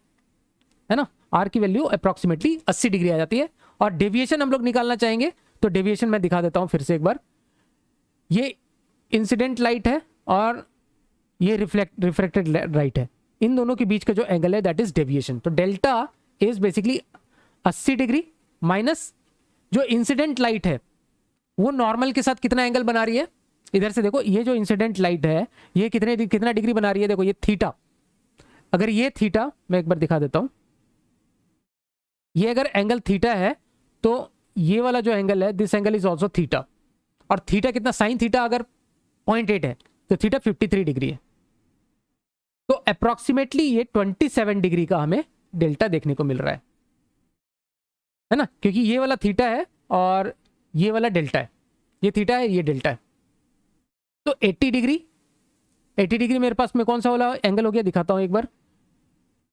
ना, आर की वैल्यू अप्रोक्सीमेटली 80 डिग्री आ जाती है। और डेविएशन हम लोग निकालना चाहेंगे, तो डेविएशन मैं दिखा देता हूं फिर से एक बार। ये इंसिडेंट लाइट है और ये रिफ्लेक्टेड लाइट है, इन दोनों के बीच का जो एंगल है दैट इज डेविएशन। तो delta is basically 80 degree minus जो इंसिडेंट लाइट है वो नॉर्मल के साथ कितना एंगल बना रही है, इधर से देखो, ये जो इंसिडेंट लाइट है ये कितना डिग्री बना रही है, देखो ये थीटा। अगर ये थीटा, मैं एक बार दिखा देता हूं, ये अगर एंगल थीटा है तो ये वाला जो एंगल है, this angle is also theta. और थीटा कितना, साइन थीटा अगर 0.8 है तो थीटा 53 डिग्री है। तो अप्रोक्सीमेटली ये 27 डिग्री का हमें डेल्टा देखने को मिल रहा है ना, क्योंकि ये वाला थीटा है और ये वाला डेल्टा है, ये थीटा है, ये डेल्टा है। तो 80 डिग्री मेरे पास में कौन सा वाला एंगल हो गया, दिखाता हूं एक बार।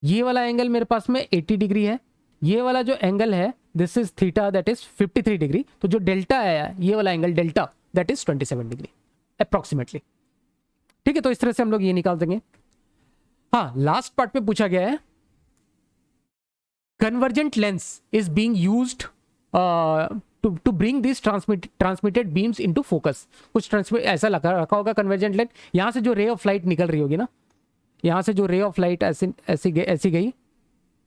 ये वाला एंगल मेरे पास में 80 डिग्री है, ये वाला जो एंगल है this is theta, that is 53 degree. तो जो डेल्टा आया ये वाला angle delta, that is 27 degree approximately. ठीक है, तो इस तरह से हम लोग ये निकाल देंगे। हाँ, लास्ट पार्ट में पूछा गया है convergent lens is being used to bring this transmitted beams into focus. कुछ ऐसा रखा होगा कन्वर्जेंट लेंस, यहां से जो रे ऑफ लाइट निकल रही होगी ना, यहां से जो रे ऑफ लाइट ऐसी गई है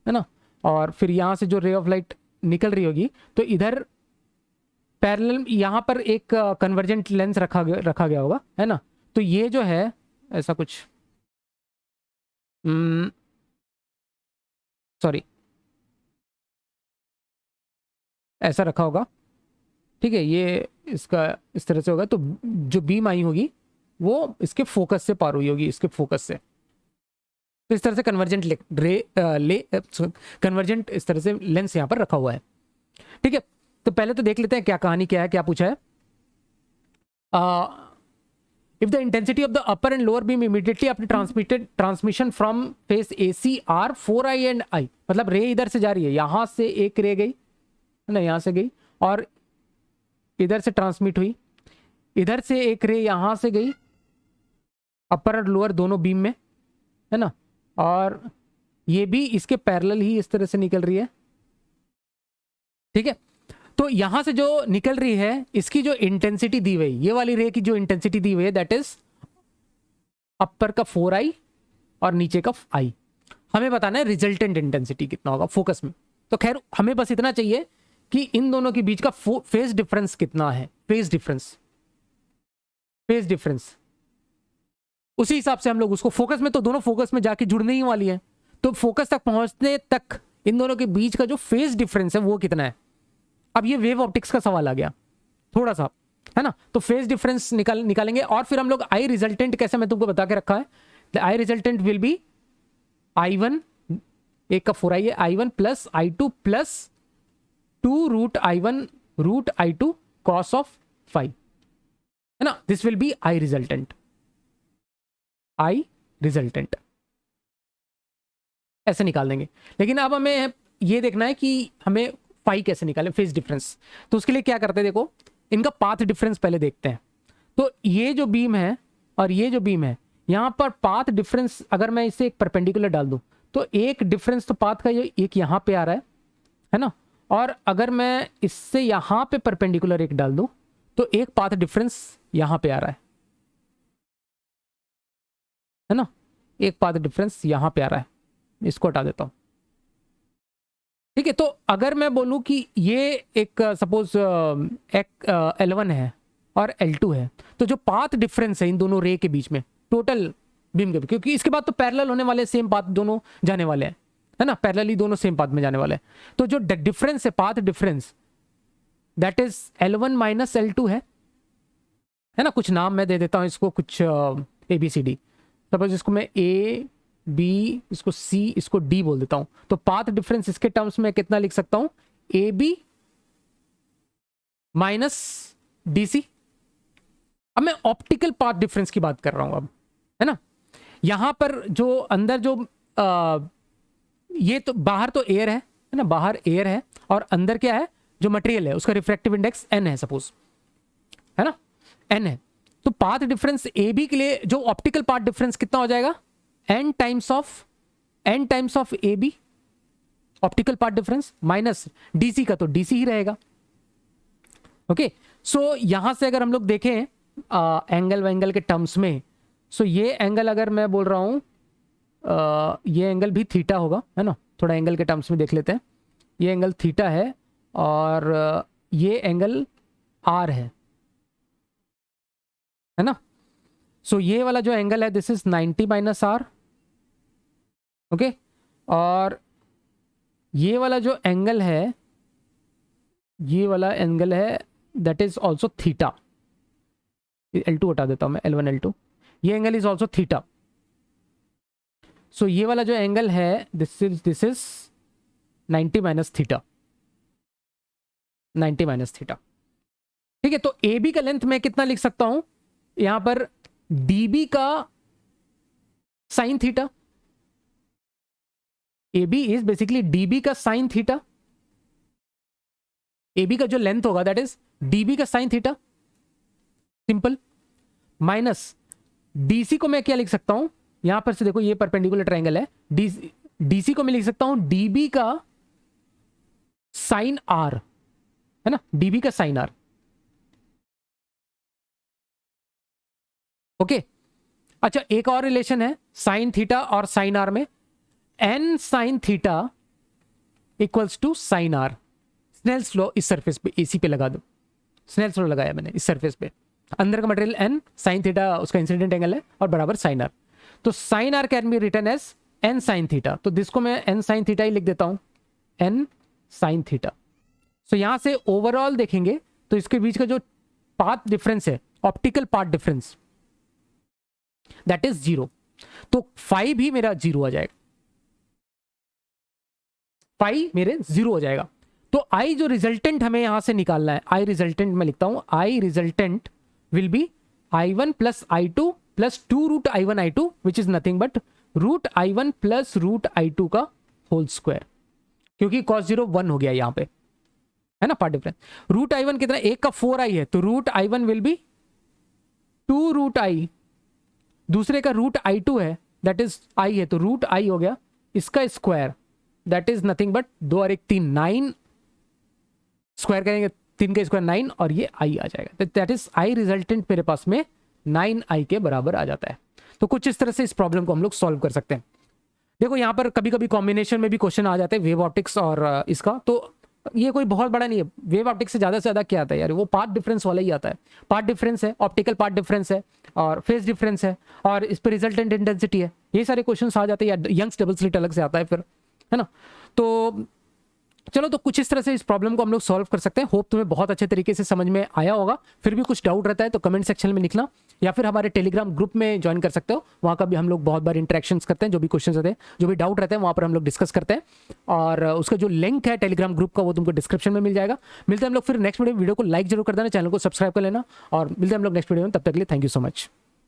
ना, और फिर यहां से जो रे ऑफ लाइट निकल रही होगी, तो इधर पैरेलल यहां पर एक कन्वर्जेंट लेंस रखा गया होगा, है ना। तो ये जो है ऐसा कुछ, सॉरी, ऐसा रखा होगा, ठीक है, ये इसका इस तरह से होगा। तो जो बीम आई होगी वो इसके फोकस से पार हुई होगी, इसके फोकस से। तो इस तरह से कन्वर्जेंट इस तरह से लेंस यहां पर रखा हुआ है। ठीक है, तो पहले तो देख लेते हैं क्या कहानी, क्या है, क्या पूछा है। If the intensity of the upper and lower beam immediately after transmission from face AC are 4i and I, मतलब रे इधर से जा रही है, यहां से एक रे गई है ना, यहां से गई और इधर से ट्रांसमिट हुई, इधर से एक रे यहां से गई अपर और लोअर दोनों बीम में, है ना, और ये भी इसके पैरेलल ही इस तरह से निकल रही है, ठीक है। तो यहां से जो निकल रही है इसकी जो इंटेंसिटी दी हुई, ये वाली रे की जो इंटेंसिटी दी हुई है दैट इज अपर का 4i और नीचे का i। हमें बताना है रिजल्टेंट इंटेंसिटी कितना होगा फोकस में। तो खैर हमें बस इतना चाहिए कि इन दोनों के बीच का फेज डिफरेंस कितना है, फेज डिफरेंस उसी हिसाब से हम लोग उसको फोकस में, तो दोनों फोकस में जाके जुड़ने ही वाली है, तो फोकस तक पहुंचने तक इन दोनों के बीच का जो फेज डिफरेंस है वो कितना है। अब ये वेव ऑप्टिक्स का सवाल आ गया थोड़ा सा, है ना। तो फेज डिफरेंस निकालेंगे और फिर हम लोग आई रिजल्टेंट कैसे, मैं तुमको बता के रखा है, आई रिजल्टेंट विल बी i1, एक का 4i है, i1 plus i2 plus 2 root i2 cos of 5, है ना। This will be I resultant ऐसे निकाल देंगे। लेकिन अब हमें ये देखना है कि हमें फाई कैसे निकालें, फेज डिफरेंस। तो उसके लिए क्या करते हैं, देखो इनका पाथ डिफरेंस पहले देखते हैं। तो ये जो बीम है और ये जो बीम है, यहां पर पाथ डिफरेंस अगर मैं इसे एक परपेंडिकुलर डाल दूं तो एक डिफरेंस तो पाथ का ये एक यहां पे आ रहा है ना, और अगर मैं इससे यहां पे परपेंडिकुलर एक डाल दूं तो एक पाथ डिफरेंस यहां पे आ रहा है ना, एक पाथ डिफरेंस यहां पे आ रहा है। इसको हटा देता हूं, ठीक है। तो अगर मैं बोलूं कि ये एक सपोज एक L1 है और L2 है, तो जो पाथ डिफरेंस है इन दोनों रे के बीच में टोटल बीम के, क्योंकि इसके बाद तो पैरेलल होने वाले, सेम पाथ दोनों जाने वाले हैं, है ना, पैरेलली दोनों सेम पाथ में जाने वाले हैं। तो जो डिफरेंस है, path difference, that is L1 minus L2 है ना। कुछ नाम मैं दे देता हूं इसको, कुछ ABCD, सपोज इसको मैं A B, इसको C, इसको D बोल देता हूं। तो पाथ डिफरेंस इसके टर्म्स में कितना लिख सकता हूं, AB माइनस DC। अब मैं ऑप्टिकल पाथ डिफरेंस की बात कर रहा हूं अब, है ना। यहां पर जो अंदर जो ये तो बाहर तो एयर है ना, बाहर एयर है और अंदर क्या है, जो मटेरियल है उसका रिफ्रैक्टिव इंडेक्स n है सपोज, है ना, n है। तो पाथ डिफरेंस AB के लिए जो ऑप्टिकल पाथ डिफरेंस कितना हो जाएगा, n times of AB optical path difference minus DC का, तो DC ही रहेगा। ओके, सो यहां से अगर हम लोग देखें एंगल के टर्म्स में, सो ये एंगल अगर मैं बोल रहा हूं ये एंगल भी थीटा होगा, है ना। थोड़ा एंगल के टर्म्स में देख लेते हैं, ये एंगल थीटा है और ये एंगल R है ना। सो ये वाला जो एंगल है this is 90 minus R, okay. और ये वाला जो एंगल है, ये वाला एंगल है that is also theta. L2 हटा देता हूं मैं, L1 L2, ये एंगल इज ऑल्सो थीटा। सो ये वाला जो एंगल है this is 90 minus theta, 90 minus theta, ठीक है। तो AB का लेंथ मैं कितना लिख सकता हूं, यहां पर DB का sine theta, AB is basically DB का साइन थीटा। AB का जो लेंथ होगा दैट इज DB का sine theta, simple, minus DC को मैं क्या लिख सकता हूं, यहां पर से देखो ये परपेंडिकुलर ट्रायंगल है, DC को मैं लिख सकता हूं DB का साइन R, है ना, DB का साइन R, ओके। अच्छा, एक और रिलेशन है साइन थीटा और साइन R में, n sine theta equals to sine R। Snell's law इस सरफेस पे AC पे लगा दो, स्नेल्स लॉ लगाया मैंने इस सरफेस पे, अंदर का मटेरियल n, साइन थीटा उसका इंसिडेंट एंगल है और बराबर साइन R। तो sine R can be written as n sine theta, तो दिस को मैं n साइन थीटा ही लिख देता हूं, n साइन थीटा। सो यहां से ओवरऑल देखेंगे तो इसके बीच का जो पाथ डिफरेंस है, optical path difference, that is 0। तो फाई भी मेरा 0 आ जाएगा, फाई मेरे 0 हो जाएगा। तो आई जो रिजल्टेंट हमें यहां से निकालना है, आई रिजल्टेंट मैं लिखता हूं, I resultant will be I1 plus I2 plus 2 root I1 I2 which is nothing but root I1 plus root I2 का होल स्क्वायर, क्योंकि cos 0 1 हो गया यहां पे, है ना, part difference. Root I one कितना, एक का 4i है तो root I one will be 2 root I, दूसरे का रूट आई टू है दैट इज आई है तो रूट आई हो गया, इसका square that is nothing but 2 और 1 3, 9 स्क्वायर करेंगे 3 का स्क्वायर 9 और ये आई आ जाएगा, दैट इज आई रिजल्टेंट मेरे पास में 9i के बराबर आ जाता है। तो कुछ इस तरह से इस प्रॉब्लम को हम लोग सॉल्व कर सकते हैं। देखो यहाँ पर कभी कभी कॉम्बिनेशन में भी क्वेश्चन आ जाते हैं वेव ऑप्टिक्स और इसका, तो ये कोई बहुत बड़ा नहीं है। वेव ऑप्टिक्स से ज़्यादा क्या आता है यार, वो पार्ट डिफरेंस वाला ही आता है। पार्ट डिफरेंस है, ऑप्टिकल पार्ट डिफरेंस है और फेज डिफरेंस है और इस पर रिजल्टेंट इंटेंसिटी है, ये सारे क्वेश्चन आ जाते हैं। या यंग्स डबल स्लिट अलग से आता है फिर, है ना। तो चलो, तो कुछ इस तरह से इस प्रॉब्लम को हम लोग सॉल्व कर सकते हैं। होप तुम्हें बहुत अच्छे तरीके से समझ में आया होगा। फिर भी कुछ डाउट रहता है तो कमेंट सेक्शन में लिखना, या फिर हमारे टेलीग्राम ग्रुप में ज्वाइन कर सकते हो। वहाँ का भी हम लोग बहुत बार इंटरेक्शंस करते हैं, जो भी क्वेश्चन रहते हैं, जो भी डाउट रहते हैं वहाँ पर हम लोग डिस्कस करते हैं। और उसका जो लिंक है टेलीग्राम ग्रुप का वो तुमको डिस्क्रिप्शन में मिल जाएगा। मिलते हैं हम लोग फिर नेक्स्ट वीडियो को लाइक जरूर कर देना, चैनल को सब्सक्राइब कर लेना और मिलते हैं हम लोग नेक्स्ट वीडियो में। तब तक के लिए थैंक यू सो मच।